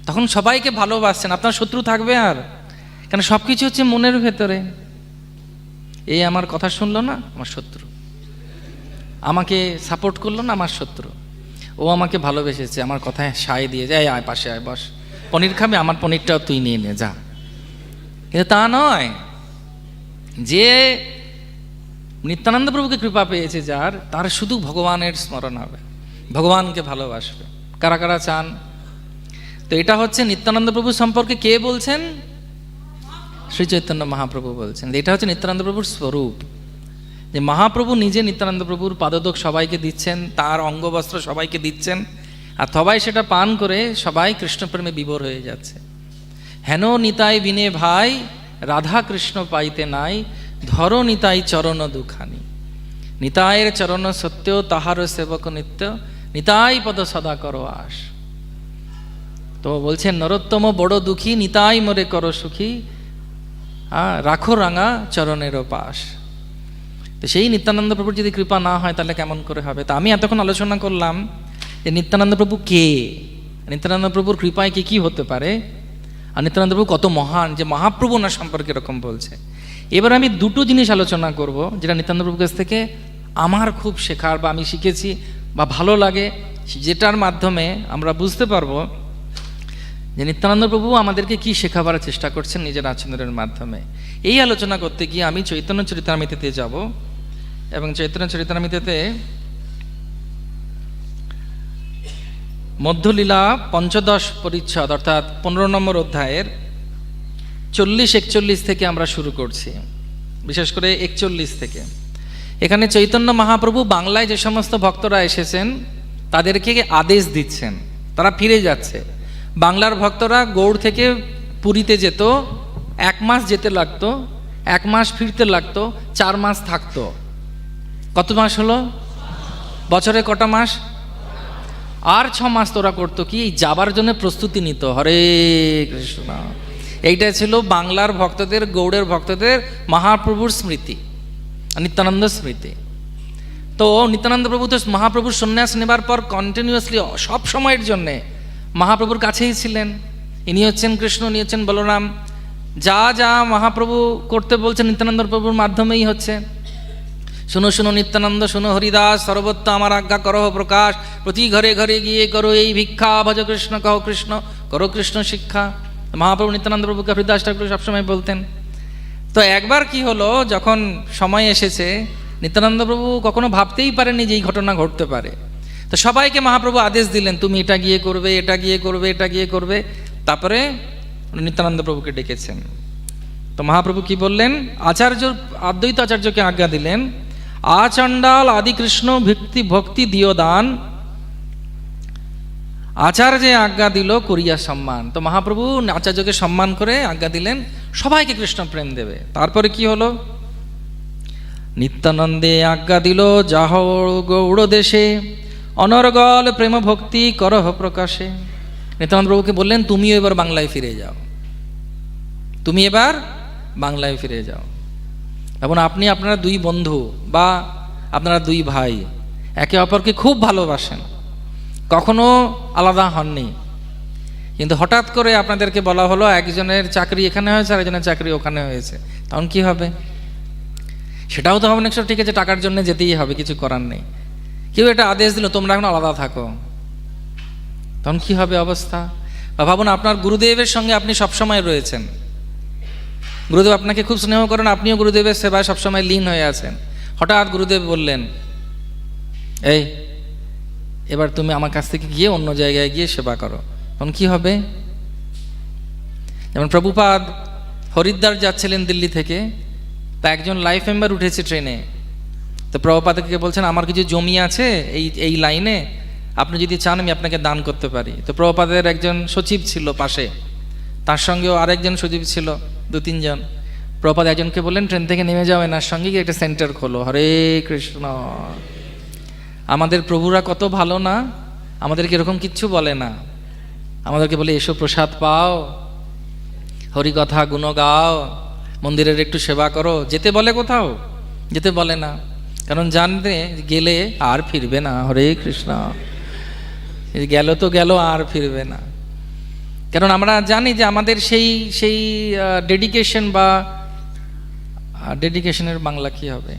তখন সবাইকে ভালোবাসছেন, আপনার শত্রু থাকবে আর? কেন সব কিছু হচ্ছে মনের ভেতরে। এই আমার কথা শুনলো না, আমার শত্রু। আমাকে সাপোর্ট করলো না, আমার শত্রু। ও আমাকে ভালোবেসেছে, আমার কথায় সায় দিয়ে যায়, আয় পাশে আয়, বস, পনির খাবি, আমার পনিরটাও তুই নিয়ে নে যা। কিন্তু তা নয়। যে নিত্যানন্দ প্রভুকে কৃপা পেয়েছে তার শুধু ভগবানের স্মরণ হবে, ভগবানকে ভালোবাসবে। কারা কারা চান? তো এটা হচ্ছে নিত্যানন্দ প্রভু সম্পর্কে কে বলছেন? শ্রী চৈতন্য মহাপ্রভু বলছেন। এটা হচ্ছে নিত্যানন্দ প্রভুর স্বরূপ, যে মহাপ্রভু নিজে নিত্যানন্দ প্রভুর পাদোদক সবাইকে দিচ্ছেন, তার অঙ্গবস্ত্র সবাইকে দিচ্ছেন, আর সবাই সেটা পান করে সবাই কৃষ্ণপ্রেমে বিভোর হয়ে যাচ্ছে। হেন নিতাই বিনে ভাই, রাধা কৃষ্ণ পাইতে নাই, ধর নিতাই চরণ দুখানি, নিতাইয়ের চরণ সত্য, তাহার সেবক নিত্য, নিতাই পদ সদা করো আস। তো বলছেন নরোত্তম বড় দুঃখী, নিতাই মোরে করো সুখী, রাখো রাঙা চরণের পাশ। তো সেই নিত্যানন্দ প্রভুর যদি কৃপা না হয় তাহলে কেমন করে হবে? তা আমি এতক্ষণ আলোচনা করলাম যে নিত্যানন্দ প্রভু কে, নিত্যানন্দ প্রভুর কৃপায় কি কি হতে পারে, আর নিত্যানন্দ প্রভু কত মহান, যে মহাপ্রভু না সম্পর্কে এরকম বলছে। এবার আমি দুটো জিনিস আলোচনা করব যেটা নিত্যানন্দ প্রভুর কাছ থেকে আমার খুব শেখার, বা আমি শিখেছি বা ভালো লাগে, যেটার মাধ্যমে আমরা বুঝতে পারবো যে নিত্যানন্দ প্রভু আমাদেরকে কি শেখাবার চেষ্টা করছেন নিজের আচরণের মাধ্যমে। এই আলোচনা করতে গিয়ে আমি চৈতন্য চরিতামৃতেতে যাব, এবং চৈতন্য চরিতামৃতেতে মধ্যলীলা পঞ্চদশ পরিচ্ছদ অর্থাৎ 15 নম্বর অধ্যায়ের 40-41 থেকে আমরা শুরু করছি, বিশেষ করে 41 থেকে। এখানে চৈতন্য মহাপ্রভু বাংলায় যে সমস্ত ভক্তরা এসেছেন তাদেরকে আদেশ দিচ্ছেন, তারা ফিরে যাচ্ছে। বাংলার ভক্তরা গৌড় থেকে পুরীতে যেত, 1 মাস যেতে লাগতো, 1 মাস ফিরতে লাগতো, 4 মাস থাকতো। কত মাস হলো? বছরে কটা মাস? আর 6 মাস তোরা করতো কি? যাবার জন্য প্রস্তুতি নিত। হরে কৃষ্ণ। এইটা ছিল বাংলার ভক্তদের, গৌড়ের ভক্তদের মহাপ্রভুর স্মৃতি, নিত্যানন্দ স্মৃতি। তো নিত্যানন্দ প্রভু তো মহাপ্রভুর সন্ন্যাস নেবার পর কন্টিনিউয়াসলি সব সময়ের জন্যে মহাপ্রভুর কাছেই ছিলেন, ইনি হচ্ছেন কৃষ্ণ, উনি হচ্ছেন বলরাম। যা যা মহাপ্রভু করতে বলছেন নিত্যানন্দ প্রভুর মাধ্যমেই হচ্ছে। শুনো শুনো নিত্যানন্দ, শুনো হরিদাস, সর্বত্র আমার আজ্ঞা করো প্রকাশ, প্রতি ঘরে ঘরে গিয়ে করো এই ভিক্ষা, ভজ কৃষ্ণ কহ কৃষ্ণ, করো কৃষ্ণ শিক্ষা। মহাপ্রভু নিত্যানন্দ প্রভুকে হরিদাস ঠাকুর সবসময় বলতেন। তো একবার কি হলো, যখন সময় এসেছে, নিত্যানন্দ প্রভু কখনো ভাবতেই পারেননি যে এই ঘটনা ঘটতে পারে। তো সবাইকে মহাপ্রভু আদেশ দিলেন, তুমি এটা গিয়ে করবে, এটা গিয়ে করবে, এটা গিয়ে করবে। তারপরে নিত্যানন্দ প্রভুকে ডেকেছেন। তো মহাপ্রভু কি বললেন, আচার্য অদ্বৈত আচার্যকে আজ্ঞা দিলেন, আচণ্ডাল আদি কৃষ্ণ ভক্তি দিও দান, আচার্য আজ্ঞা দিল করিয়া সম্মান। তো মহাপ্রভু আচার্যকে সম্মান করে আজ্ঞা দিলেন সবাইকে কৃষ্ণ প্রেম দেবে। তারপরে কি হলো, নিত্যানন্দে আজ্ঞা দিল যাহ গৌড় দেশে, অনর্গল প্রেম ভক্তি করহ প্রকাশে। নিত্যানন্দ প্রভুকে বললেন, তুমিও এবার বাংলায় ফিরে যাও, তুমি এবার বাংলায় ফিরে যাও। এবং আপনি আপনারা দুই বন্ধু বা আপনারা দুই ভাই একে অপরকে খুব ভালোবাসেন, কখনো আলাদা হননি, কিন্তু হঠাৎ করে আপনাদেরকে বলা হলো একজনের চাকরি এখানে হয়েছে আর একজনের চাকরি ওখানে হয়েছে, তখন কি হবে? সেটাও তো হবে না, ঠিক আছে টাকার জন্য যেতেই হবে, কিছু করার নেই। কেউ এটা আদেশ দিল তোমরা এখন আলাদা থাকো, তখন কি হবে অবস্থা? বা ভাবুন, আপনার গুরুদেবের সঙ্গে আপনি সবসময় রয়েছেন, গুরুদেব আপনাকে খুব স্নেহ করেন, আপনিও গুরুদেবের সেবায় সবসময় লীন হয়ে আছেন। হঠাৎ গুরুদেব বললেন, এই এবার তুমি আমার কাছ থেকে গিয়ে অন্য জায়গায় গিয়ে সেবা করো, তখন কি হবে? যেমন প্রভুপাদ হরিদ্বার যাচ্ছিলেন দিল্লি থেকে, তা একজন লাইফ মেম্বার উঠেছে ট্রেনে। তো প্রভুপাদকে বলছেন, আমার কিছু জমি আছে এই লাইনে, আপনি যদি চান আমি আপনাকে দান করতে পারি। তো প্রভুপাদের একজন সচিব ছিল পাশে, তার সঙ্গেও আরেকজন সচিব ছিল, 2-3 জন। প্রভুপাদ একজনকে বললেন, ট্রেন থেকে নেমে যাও, এনার সঙ্গে গিয়ে একটা সেন্টার খোলো। হরে কৃষ্ণ। আমাদের প্রভুরা কত ভালো না, আমাদেরকে এরকম কিচ্ছু বলে না, আমাদেরকে বলে এসো প্রসাদ পাও, হরিকথা গুণ গাও, মন্দিরের একটু সেবা করো। যেতে বলে কোথাও? যেতে বলে না, কারণ জানতে গেলে আর ফিরবে না। হরে কৃষ্ণ। গেল তো গেল, আর ফিরবে না। কারণ আমরা জানি যে আমাদের সেই ডেডিকেশন বা ডেডিকেশনের বাংলা কি হবে,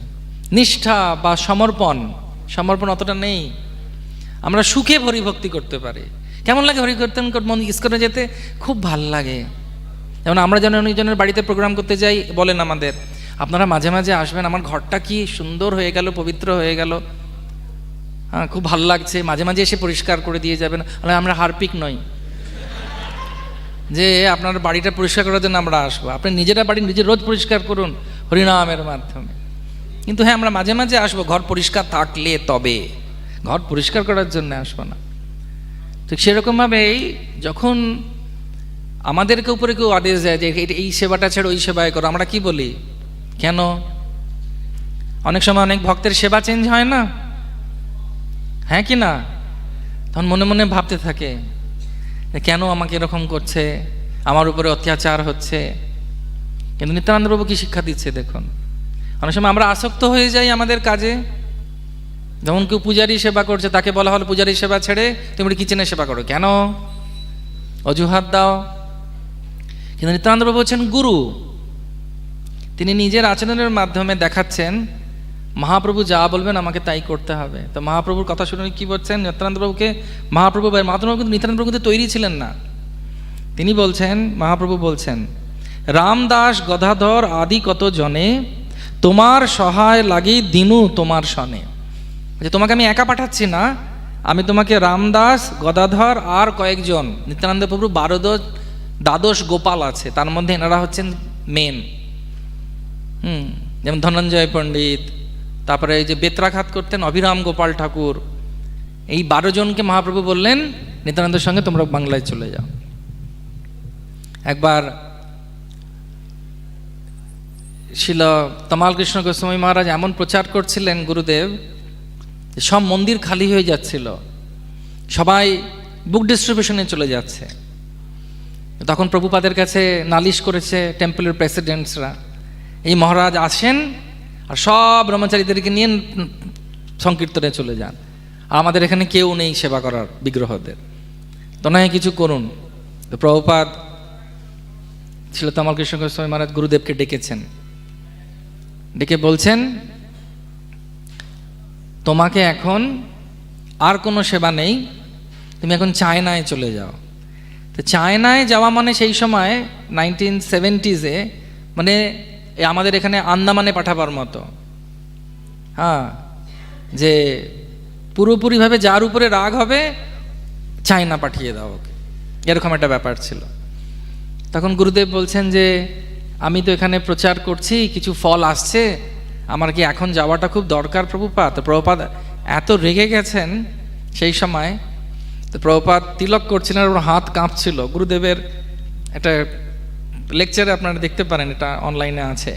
নিষ্ঠা বা সমর্পণ অতটা নেই। আমরা সুখে হরিভক্তি করতে পারি। কেমন লাগে হরিকীর্তন ইস্কনে যেতে? খুব ভাল লাগে। যেমন আমরা যেন অনেকজনের বাড়িতে প্রোগ্রাম করতে যাই, বলেন আমাদের, আপনারা মাঝে মাঝে আসবেন, আমার ঘরটা কি সুন্দর হয়ে গেল, পবিত্র হয়ে গেল, হ্যাঁ খুব ভালো লাগছে, মাঝে মাঝে এসে পরিষ্কার করে দিয়ে যাবেন। আমরা হারপিক নই যে আপনার বাড়িটা পরিষ্কার করার জন্য আমরা আসবো। আপনি নিজেরা বাড়ি নিজে রোজ পরিষ্কার করুন হরিনামের মাধ্যমে। কিন্তু হ্যাঁ, আমরা মাঝে মাঝে আসবো, ঘর পরিষ্কার থাকলে তবে, ঘর পরিষ্কার করার জন্য আসবো না। ঠিক সেরকমভাবেই যখন আমাদেরকে উপরে কেউ আদেশ দেয় যে এই সেবাটা ছেড়ে ওই সেবায় করো, আমরা কি বলি? কেন? অনেক সময় অনেক ভক্তের সেবা চেঞ্জ হয় না, হ্যাঁ কি না? তখন মনে মনে ভাবতে থাকে, কেন আমাকে এরকম করছে, আমার উপরে অত্যাচার হচ্ছে। কিন্তু নিত্যানন্দ প্রভু কি শিক্ষা দিচ্ছে দেখুন। অনেক সময় আমরা আসক্ত হয়ে যাই আমাদের কাজে। যেমন কেউ পূজারী সেবা করছে, তাকে বলা হলো পূজারী সেবা ছেড়ে তুমি কিচেনে সেবা করো, কেন? অজুহাত দাও। কিন্তু নিত্যানন্দ প্রভু হচ্ছেন গুরু, তিনি নিজের আচরণের মাধ্যমে দেখাচ্ছেন মহাপ্রভু যা বলবেন আমাকে তাই করতে হবে। তো মহাপ্রভুর কথা শুনে কি বলছেন নিত্যানন্দ প্রভুকে? মহাপ্রভু কিন্তু নিত্যানন্দ প্রভু কিন্তু তৈরি ছিলেন না। তিনি বলছেন, মহাপ্রভু বলছেন, রামদাস গদাধর আদি কত জনে, তোমার সহায় লাগি দিনু তোমার সনে। যে তোমাকে আমি একা পাঠাচ্ছি না, আমি তোমাকে রামদাস গদাধর আর কয়েকজন, নিত্যানন্দ প্রভু 12 গোপাল আছে, তার মধ্যে এনারা হচ্ছেন মেন। যেমন ধনঞ্জয় পণ্ডিত, তারপরে এই যে বেত্রাঘাত করতেন অভিরাম গোপাল ঠাকুর, এই 12 জনকে মহাপ্রভু বললেন নিত্যানন্দের সঙ্গে তোমরা বাংলায় চলে যাও। একবার শিল তমাল কৃষ্ণ গোস্বামী মহারাজ এমন প্রচার করছিলেন গুরুদেব, সব মন্দির খালি হয়ে যাচ্ছিল, সবাই বুক ডিস্ট্রিবিউশনে চলে যাচ্ছে। তখন প্রভুপাদের কাছে নালিশ করেছে টেম্পলের প্রেসিডেন্টসরা, এই মহারাজ আসেন আর সব ব্রহ্মচারীদেরকে নিয়ে সংকীর্তনে চলে যান, আর আমাদের এখানে কেউ নেই সেবা করার বিগ্রহদের, তো নয় কিছু করুন। তো প্রভুপাদ ছিল তামাল কৃষ্ণ গোস্বামী মহারাজ গুরুদেবকে ডেকেছেন, ডেকে বলছেন তোমাকে এখন আর কোনো সেবা নেই, তুমি এখন চায়নায় চলে যাও। তো চায়নায় যাওয়া মানে সেই সময় 1970s মানে আমাদের এখানে আন্দামানে পাঠাবার মতো, হ্যাঁ, যে পুরোপুরিভাবে যার উপরে রাগ হবে চায়না পাঠিয়ে দাও ওকে, এরকম একটা ব্যাপার ছিল। তখন গুরুদেব বলছেন যে আমি তো এখানে প্রচার করছি, কিছু ফল আসছে, আমার কি এখন যাওয়াটা খুব দরকার প্রভুপাদ? তো প্রভুপাদ এত রেগে গেছেন সেই সময়, তো প্রভুপাদ তিলক করছিলেন, ওর হাত কাঁপছিল। গুরুদেবের একটা লেকচারে আপনারা দেখতে পারেন, এটা অনলাইনে আছে,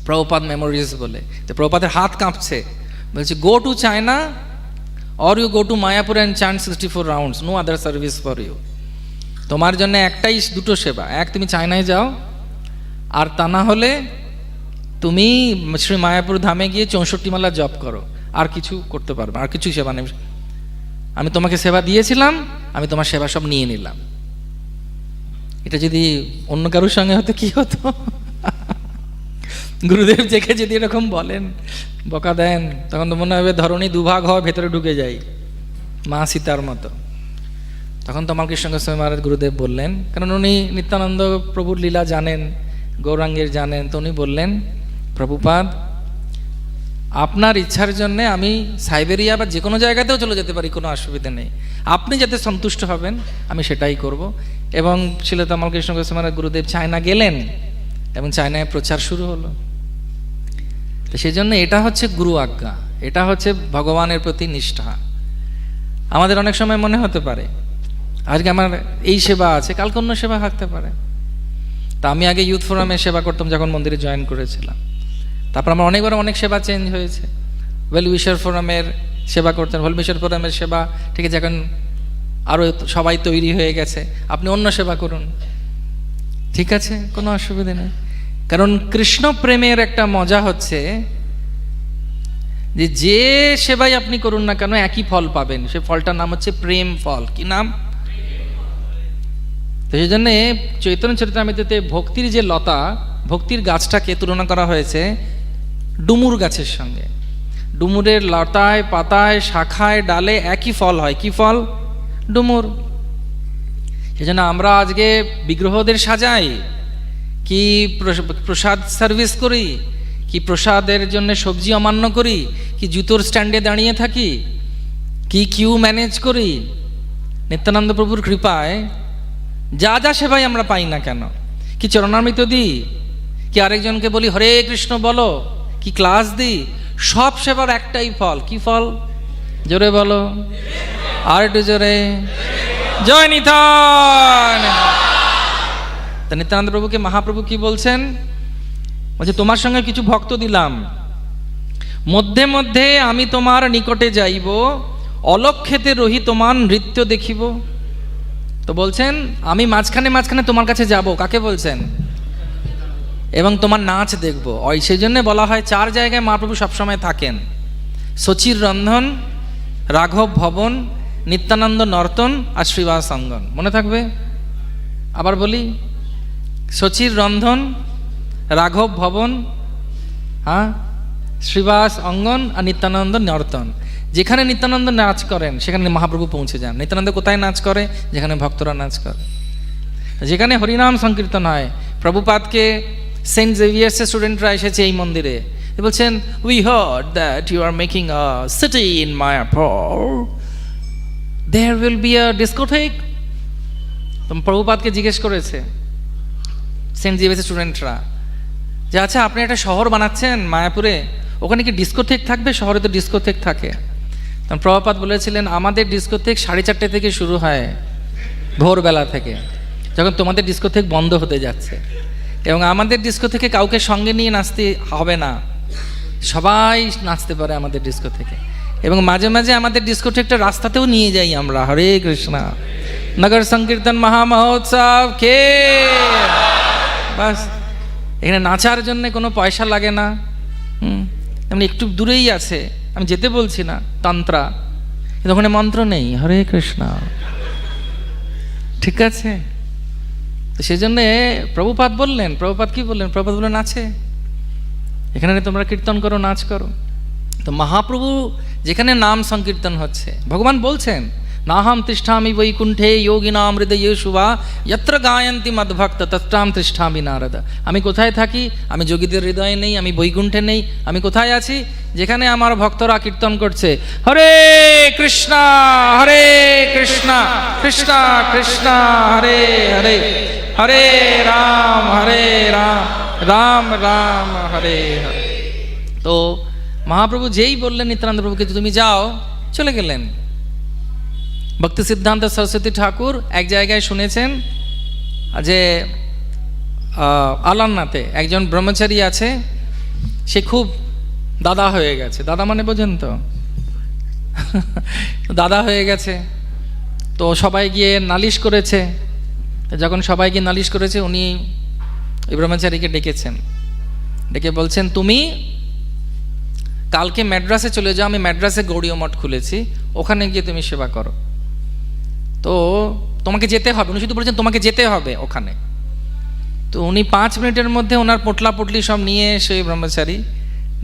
প্রভুপাদ মেমোরিজ বলে। তো প্রভুপাদের হাত কাঁপছে, বলছে go to China or you go to Mayapur and chant 64 rounds, no other service for you. তোমার জন্য একটাই দুটো সেবা, এক তুমি চায়নায় যাও, আর তা না হলে তুমি শ্রী মায়াপুর ধামে গিয়ে 64 মালা জপ করো, আর কিছু করতে পারবে, আর কিছু সেবা নেই। আমি তোমাকে সেবা দিয়েছিলাম, আমি তোমার সেবা সব নিয়ে নিলাম। এটা যদি অন্য কারোর সঙ্গে হতো কি হতো? গুরুদেব জেকে যদি এরকম বলেন, বকা দেন, তখন তো মনে হবে ধরনী দুভাগ হয়, ভেতরে ঢুকে যাই মা সীতার মতো। তখন তোমার কৃষ্ণ গোস্বামী মহারাজ গুরুদেব বললেন, কারণ উনি নিত্যানন্দ প্রভুর লীলা জানেন, গৌরাঙ্গের জানেন, তো উনি বললেন প্রভুপাদ আপনার ইচ্ছার জন্য আমি সাইবেরিয়া বা যে কোনো জায়গাতেও চলে যেতে পারি, কোনো অসুবিধা নেই, আপনি যাতে সন্তুষ্ট হবেন আমি সেটাই করব। এবং ছিল তামাল কৃষ্ণ গোস্বামী মহারাজ গুরুদেব চায়না গেলেন এবং চায়নায় প্রচার শুরু হলো। তো সেই জন্য এটা হচ্ছে গুরু আজ্ঞা, এটা হচ্ছে ভগবানের প্রতি নিষ্ঠা। আমাদের অনেক সময় মনে হতে পারে আজকে আমার এই সেবা আছে, কালকে অন্য সেবা থাকতে পারে। তা আমি আগে ইউথ ফোরামে সেবা করতাম যখন মন্দিরে জয়েন করেছিলাম, তারপর আমার অনেকবার অনেক সেবা চেঞ্জ হয়েছে। ওয়েল উইশার ফোরামের সেবা করতেন, ওয়েল উইশার ফোরামের সেবা ঠিক আছে, এখন আরও সবাই তৈরি হয়ে গেছে, আপনি অন্য সেবা করুন, ঠিক আছে, কোনো অসুবিধা নেই। কারণ কৃষ্ণ প্রেমের একটা মজা হচ্ছে যে যে সেবাই আপনি করুন না কেন একই ফল পাবেন, সে ফলটার নাম হচ্ছে প্রেম ফল। কি নাম? তো সেই জন্যে চৈতন্য চরিতামৃততে ভক্তির যে লতা, ভক্তির গাছটাকে তুলনা করা হয়েছে ডুমুর গাছের সঙ্গে। ডুমুরের লতায়, পাতায়, শাখায়, ডালে একই ফল হয়। কি ফল? ডুমুর। সেই জন্য আমরা আজকে বিগ্রহদের সাজাই, কি প্রসাদ সার্ভিস করি, কি প্রসাদের জন্য সবজি অমান্য করি, কি জুতোর স্ট্যান্ডে দাঁড়িয়ে থাকি, কি কিউ ম্যানেজ করি, নিত্যানন্দ প্রভুর কৃপায় যা যা সেবাই আমরা পাই না কেন, কি চরণামৃত দিই, কি আরেকজনকে বলি হরে কৃষ্ণ বলো, কি ক্লাস দিই, সব সেবার একটাই ফল। কি ফল? জোরে বলো, আর একটু জোরে, জয় নিতাই। তা নিত্যানন্দ প্রভুকে মহাপ্রভু কি বলছেন? বলছে তোমার সঙ্গে কিছু ভক্ত দিলাম, মধ্যে মধ্যে আমি তোমার নিকটে যাইব, অলক্ষেতে রহি তোমার নৃত্য দেখিব। তো বলছেন আমি মাঝখানে মাঝখানে তোমার কাছে যাব। কাকে বলছেন? এবং তোমার নাচ দেখব। ওই সেই জন্য বলা হয় 4 জায়গায় মহাপ্রভু সবসময় থাকেন, সচির রন্ধন, রাঘব ভবন, নিত্যানন্দ নর্তন আর শ্রীবাস অঙ্গন। মনে থাকবে? আবার বলি, সচির রন্ধন, রাঘব ভবন, হ্যাঁ, শ্রীবাস অঙ্গন আর নিত্যানন্দ নর্তন। যেখানে নিত্যানন্দ নাচ করেন সেখানে মহাপ্রভু পৌঁছে যান। নিত্যানন্দ কোথায় নাচ করে? যেখানে ভক্তরা নাচ করে, যেখানে হরিনাম সংকীর্তন হয়। প্রভুপাদকে সেন্ট জেভিয়ার্সের স্টুডেন্টরা এসেছে এই মন্দিরে, বলছেন we heard that you are making a city in Mayapur, there will be a discotheque. তো প্রভুপাদকে জিজ্ঞেস করেছে সেন্ট জেভিয়ার্সের স্টুডেন্টরা যে আচ্ছা আপনি একটা শহর বানাচ্ছেন মায়াপুরে, ওখানে কি ডিস্কোথেক থাকবে? শহরে তো ডিস্কোথেক থাকে। তখন প্রভুপাদ বলেছিলেন আমাদের ডিস্কোথেক 4:30 থেকে শুরু হয়, ভোরবেলা থেকে, যখন তোমাদের ডিস্কোথেক বন্ধ হতে যাচ্ছে। এবং আমাদের ডিস্কোথেকে কাউকে সঙ্গে নিয়ে নাচতে হবে না, সবাই নাচতে পারে আমাদের ডিস্কোথেকে। এবং মাঝে মাঝে আমাদের ডিস্কোথেকটা রাস্তাতেও নিয়ে যাই আমরা। হরে কৃষ্ণ, নগর সংকীর্তন মহামহোৎসব কে, বাস এখানে নাচার জন্য কোনো পয়সা লাগে না। এমনি একটু দূরেই আছে, আমি যেতে বলছি না, তন্ত্রা, কিন্তু ওখানে মন্ত্র নেই, হরে কৃষ্ণ, ঠিক আছে? তো সেই জন্যে প্রভুপাদ বললেন, প্রভুপাদ কি বললেন? প্রভুপাদ বললেন আছে, এখানে তোমরা কীর্তন করো, নাচ করো। তো মহাপ্রভু যেখানে নাম সংকীর্তন হচ্ছে, ভগবান বলছেন নাহম তিষ্ঠামি বৈকুণ্ঠে যোগিনাম হৃদয়ে শুভা যত্র গায়ন্তি মদ্ভক্ত তত্রাম তিষ্ঠামি নারদ। আমি কোথায় থাকি? আমি যোগীদের হৃদয়ে নেই, আমি বৈকুণ্ঠে নেই। আমি কোথায় আছি? যেখানে আমার ভক্তরা কীর্তন করছে হরে কৃষ্ণ হরে কৃষ্ণ কৃষ্ণ কৃষ্ণ হরে হরে, হরে রাম রাম রাম হরে হরে। তো মহাপ্রভু যেই বললেন নিত্যানন্দ প্রভুকে তুমি যাও, চলে গেলেন। ভক্তি সিদ্ধান্ত সরস্বতী ঠাকুর এক জায়গায় শুনেছেন যে আলান্নাতে একজন ব্রহ্মচারী আছে, সে খুব দাদা হয়ে গেছে। দাদা মানে বোঝেন তো? দাদা হয়ে গেছে। তো সবাই গিয়ে নালিশ করেছে। যখন সবাই গিয়ে নালিশ করেছে, উনি ওই ব্রহ্মচারীকে ডেকেছেন, ডেকে বলছেন তুমি কালকে ম্যাড্রাসে চলে যাও, আমি ম্যাড্রাসে গৌড়ীয় মঠ খুলেছি, ওখানে গিয়ে তুমি সেবা করো। তো তোমাকে যেতে হবে, উনি শুধু বলছেন তোমাকে যেতে হবে ওখানে। তো উনি 5 মিনিটের মধ্যে ওনার পোটলা পোটলি সব নিয়ে সেই ব্রহ্মচারী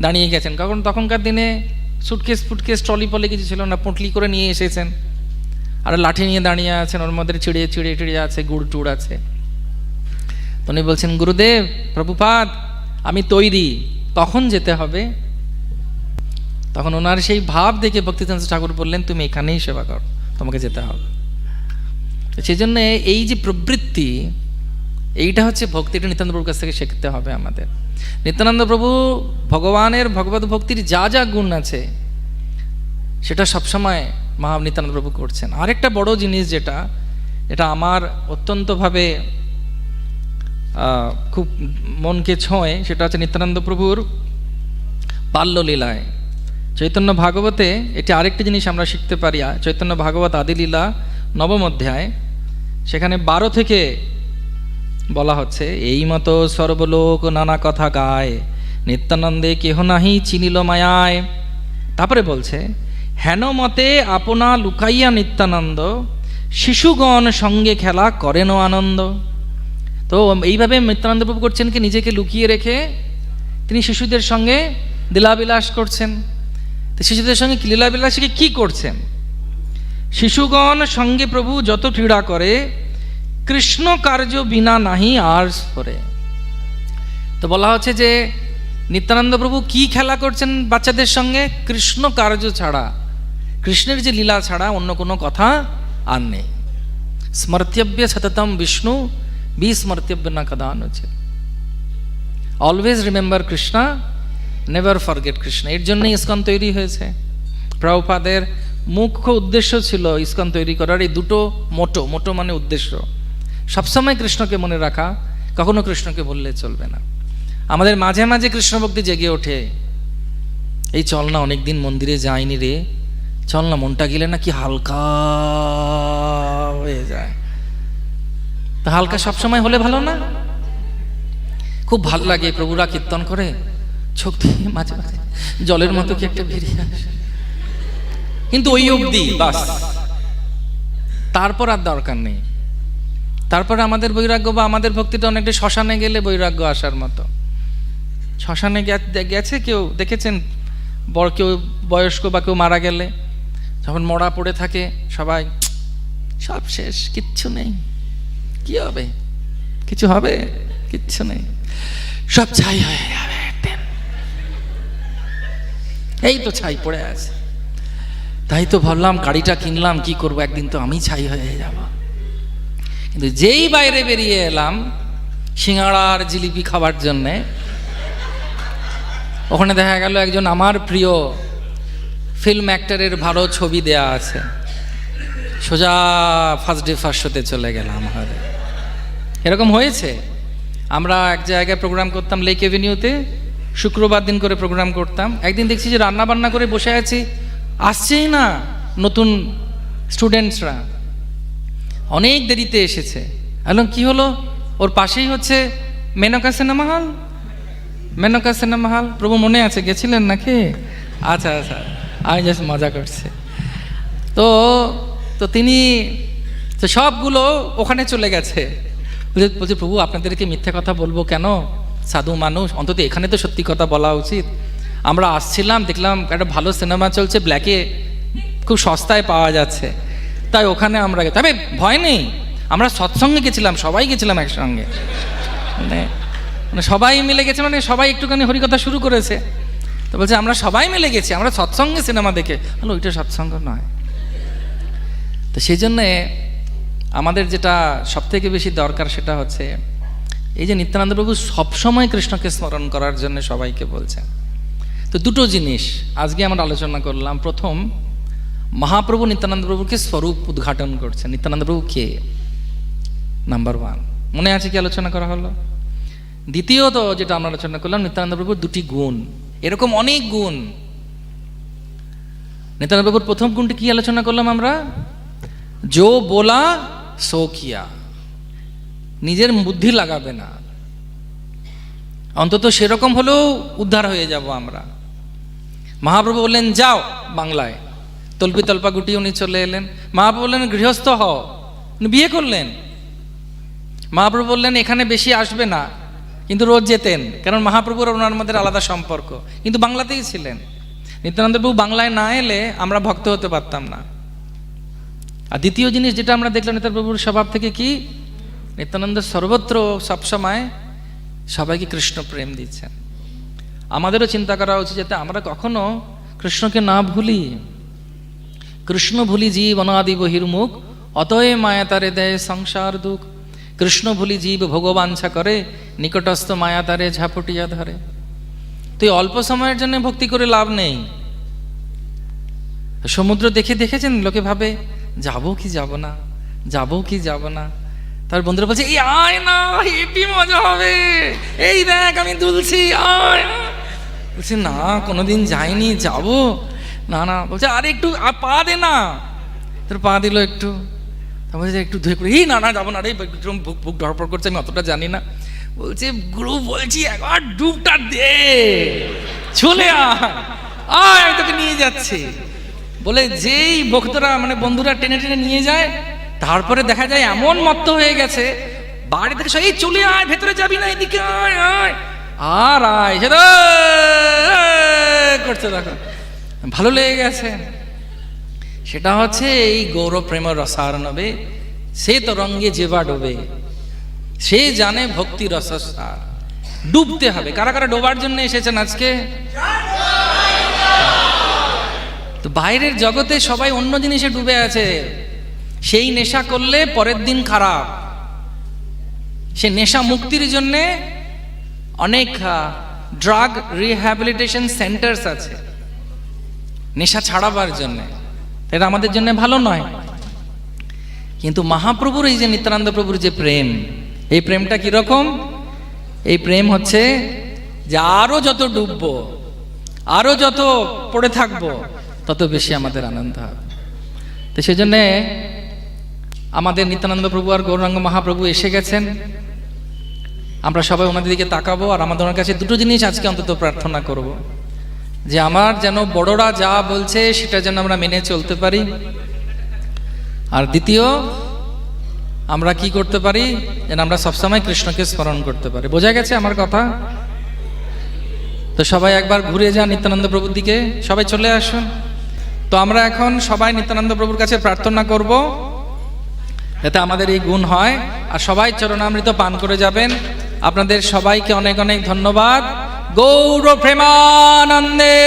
দাঁড়িয়ে গেছেন। কারণ তখনকার দিনে সুটকেস ফুটকেস ট্রলি পলে কিছু ছিল না, পোটলি করে নিয়ে এসেছেন, আর লাঠি নিয়ে দাঁড়িয়ে আছেন, ওর মধ্যে চিড়িয়ে আছে, গুড় টুড় আছে। তো উনি বলছেন গুরুদেব প্রভুপাদ আমি তৈরি, কখন যেতে হবে? তখন ওনার সেই ভাব দেখে ভক্তিচন্দ্র ঠাকুর বললেন তুমি এখানেই সেবা করো, তোমাকে যেতে হবে। সেই জন্য এই যে প্রবৃত্তি, এইটা হচ্ছে ভক্তি, এটা নিত্যানন্দ প্রভুর কাছ থেকে শিখতে হবে আমাদের। নিত্যানন্দ প্রভু ভগবানের ভগবত ভক্তির যা যা গুণ আছে সেটা সবসময় নিত্যানন্দ প্রভু করছেন। আরেকটা বড় জিনিস এটা আমার অত্যন্তভাবে খুব মনকে ছোঁয়, সেটা হচ্ছে নিত্যানন্দ প্রভুর বাল্যলীলায়। চৈতন্য ভাগবতে এটি আরেকটি জিনিস আমরা শিখতে পারি। চৈতন্য ভাগবত আদিলীলা 9ম অধ্যায়, সেখানে 12 থেকে বলা হচ্ছে এই মতো সর্বলোক নানা কথা গায়, নিত্যানন্দে কেহ নাহি চিনিল মায়ায়। তারপরে বলছে হেন মতে আপনা লুকাইয়া নিত্যানন্দ, শিশুগণ সঙ্গে খেলা করেন আনন্দ। তো এইভাবে নিত্যানন্দ প্রভু করছেন কি, নিজেকে লুকিয়ে রেখে তিনি শিশুদের সঙ্গে লীলাবিলাস করছেন। তো শিশুদের সঙ্গে লীলাবিলাসে কি করছেন? শিশুগণ সঙ্গে প্রভু যত ক্রীড়া করে, কৃষ্ণ কার্য বিনা নাহি আর স্ফরে। তো বলা হচ্ছে যে নিত্যানন্দ প্রভু কি খেলা করছেন বাচ্চাদের সঙ্গে? কৃষ্ণ কার্য ছাড়া, কৃষ্ণের যে লীলা ছাড়া অন্য কোনো কথা আর নেই। স্মর্তব্য সততম বিষ্ণু বিস্মর্তব্য না কদানুচিত। Always remember Krishna, never forget Krishna. এর জন্যই ইস্কন তৈরি হয়েছে। প্রভুপাদের মুখ্য উদ্দেশ্য ছিল ইস্কন তৈরি করার এই দুটো মোটো মানে উদ্দেশ্য। সবসময় কৃষ্ণকে মনে রাখা, কখনো কৃষ্ণকে বললে চলবে না। আমাদের মাঝে মাঝে কৃষ্ণ ভক্তি জেগে ওঠে, এই চল না অনেকদিন মন্দিরে যাইনি রে, চল না, মনটা গেলে না কি হালকা হয়ে যায়। তা হালকা সবসময় হলে ভালো না? খুব ভাল লাগে প্রভুরা কীর্তন করে, চোখ দিয়ে মাঝে মাঝে জলের মতো কি একটা বেরিয়ে আসে, কিন্তু ওই অবধি বাস, তারপর আর দরকার নেই। তারপরে আমাদের বৈরাগ্য বা আমাদের ভক্তিটা অনেকটা শ্মশানে গেলে বৈরাগ্য আসার মতো। শ্মশানে গেছে কেউ, দেখেছেন কেউ বয়স্ক বা কেউ মারা গেলে যখন মরা পড়ে থাকে, সবাই সব শেষ, কিচ্ছু নেই, কি হবে? কিছু হবে? কিচ্ছু নেই, সব ছাই হয়ে যাবে, এই তো ছাই পড়ে আছে। তাই তো ভাবলাম গাড়িটা কিনলাম, কি করব, একদিন তো আমি ছাই হয়ে যাব। কিন্তু যেই বাইরে বেরিয়ে এলাম সিঙ্গাড়া আর জিলিপি খাবার জন্যে, ওখানে দেখা গেল একজন আমার প্রিয় ফিল্ম অ্যাক্টরের ভালো ছবি দেয়া আছে, সোজা ফার্স্ট ডে ফার্স্ট শোতে চলে গেলাম। এরকম হয়েছে। আমরা এক জায়গায় প্রোগ্রাম করতাম লেক এভিনিউতে, শুক্রবার দিন করে প্রোগ্রাম করতাম। একদিন দেখছি যে রান্না বান্না করে বসে আছি, আসছেই না নতুন স্টুডেন্টসরা, অনেক দেরিতে এসেছে। এবং কি হলো, ওর পাশেই হচ্ছে Menaka cinema hall. Menaka cinema hall প্রভু মনে আছে, গেছিলেন নাকি? আচ্ছা আচ্ছা, আমি জাস্ট মজা করছি। তো তিনি তো সবগুলো ওখানে চলে গেছে। বলছে প্রভু আপনাদেরকে মিথ্যে কথা বলবো কেন, সাধু মানুষ, অন্তত এখানে তো সত্যি কথা বলা উচিত। আমরা আসছিলাম, দেখলাম একটা ভালো সিনেমা চলছে, ব্ল্যাকে খুব সস্তায় পাওয়া যাচ্ছে, তাই ওখানে আমরা তবে ভয় নেই, আমরা সৎসঙ্গে গেছিলাম, সবাই গেছিলাম একসঙ্গে, মানে সবাই মিলে গেছে, মানে সবাই একটুখানি হরিকথা শুরু করেছে। তো বলছে আমরা সবাই মিলে গেছি, আমরা সৎসঙ্গে সিনেমা দেখে। বলো ওইটা সৎসঙ্গ নয়। তো সেই জন্যে আমাদের যেটা সবথেকে বেশি দরকার সেটা হচ্ছে এই যে নিত্যানন্দ প্রভু সবসময় কৃষ্ণকে স্মরণ করার জন্য সবাইকে বলছেন। তো দুটো জিনিস আজকে আমরা আলোচনা করলাম। প্রথম, মহাপ্রভু নিত্যানন্দ প্রভুকে স্বরূপ উদ্ঘাটন করছেন। নিত্যানন্দ প্রভু কে, নাম্বার ওয়ান, মনে আছে কি আলোচনা করা হলো। দ্বিতীয়ত যেটা আমরা আলোচনা করলাম, নিত্যানন্দ প্রভুর দুটি গুণ, এরকম অনেক গুণ। নিত্যানন্দ প্রভুর প্রথম গুণটি কি আলোচনা করলাম আমরা, জো বোলা সো কিয়া, নিজের বুদ্ধি লাগাবে না, অন্তত সেরকম হলেও উদ্ধার হয়ে যাব আমরা। মহাপ্রভু বললেন যাও বাংলায়, তল্পি তল্পা গুটি উনি চলে এলেন। মহাপ্রভু বললেন গৃহস্থ হও, উনি বিয়ে করলেন। মহাপ্রভু বললেন এখানে বেশি আসবে না, কিন্তু রোজ যেতেন, কারণ মহাপ্রভুর ওনার মধ্যে আলাদা সম্পর্ক, কিন্তু বাংলাতেই ছিলেন। নিত্যানন্দ প্রভু বাংলায় না এলে আমরা ভক্ত হতে পারতাম না। আর দ্বিতীয় জিনিস যেটা আমরা দেখলাম নিত্যানন্দ প্রভুর স্বভাব থেকে কি, নিত্যানন্দ সর্বত্র সবসময় সবাইকে কৃষ্ণ প্রেম দিচ্ছেন। আমাদেরও চিন্তা করা উচিত যাতে আমরা কখনো কৃষ্ণকে না ভুলি। কৃষ্ণ ভুলি জীব অনাদি বহির্মুখ, অতএব মায়া তারে দেয় সংসার দুঃখ। কৃষ্ণ ভুলি জীব ভগবাঞ্ছা করে, নিকটস্থ মায়া তারে ঝাপটিয়া ধরে। তো এই অল্প সময়ের জন্য ভক্তি করে লাভ নেই। সমুদ্র দেখেছেন, লোকে ভাবে যাবো কি যাব না, যাবো কি যাব না। তার বন্ধুরা বলছে এই আয় না, হেপি মজা হবে, এই দেখ আমি দুলছি, আয়। বলছে না কোনোদিন যাইনি, যাবো না। না বলছে আরে একটু পা দে না, তোর পা দিল একটু, তারপর একটু ধুয়ে করে, এই না না যাবো না রে, একদম বুক ধরপড় করছে, আমি অতটা জানি না। বলছে গুরু বলছি একবার ডুবটা দে, চলে আয় আমি তোকে নিয়ে যাচ্ছি। বলে যেই ভক্তরা মানে বন্ধুরা টেনে টেনে নিয়ে যায়, তারপরে দেখা যায় এমন মত্ত হয়ে গেছে, বাড়ি থেকে এই চলে আয়, ভেতরে যাবি না, এদিকে আয় আয় আর আয় সেটা করছে। দেখো ভালো লেগে গেছে। সেটা হচ্ছে এই গৌরব প্রেম রসার্ণবে সে তরঙ্গে যেবা ডোবে, সে জানে ভক্তি রসসার। ডুবতে হবে। কারা কারা ডোবার জন্য এসেছেন আজকে? তো বাইরের জগতে সবাই অন্য জিনিসে ডুবে আছে। সেই নেশা করলে পরের দিন খারাপ। সে নেশা মুক্তির জন্য অনেক ড্রাগ রিহ্যাবিলিটেশন সেন্টার্স আছে নেশা ছাড়াবার জন্য, এটা আমাদের জন্য ভালো নয়। কিন্তু মহাপ্রভুর এই যে নিত্যানন্দ প্রভুর যে প্রেম, এই প্রেমটা কিরকম? এই প্রেম হচ্ছে যে আরো যত ডুববো, আরো যত পড়ে থাকবো, তত বেশি আমাদের আনন্দ হবে। তো সেই জন্যে আমাদের নিত্যানন্দ প্রভু আর গৌরাঙ্গ মহাপ্রভু এসে গেছেন। আমরা সবাই ওনাদের দিকে তাকাবো আর আমাদের ওনার কাছে দুটো জিনিস আজকে অন্তত প্রার্থনা করব, যে আমার যেন বড়রা যা বলছে সেটা যেন আমরা মেনে চলতে পারি, আর দ্বিতীয় আমরা কি করতে পারি, যেন আমরা সবসময় কৃষ্ণকে স্মরণ করতে পারি। বোঝা গেছে আমার কথা? তো সবাই একবার ঘুরে যান নিত্যানন্দ প্রভুর দিকে, সবাই চলে আসুন। তো আমরা এখন সবাই নিত্যানন্দ প্রভুর কাছে প্রার্থনা করব যাতে আমাদের এই গুণ হয়, আর সবাই চরণামৃত পান করে যাবেন। আপনাদের সবাইকে অনেক অনেক ধন্যবাদ। গৌর প্রেমানন্দে।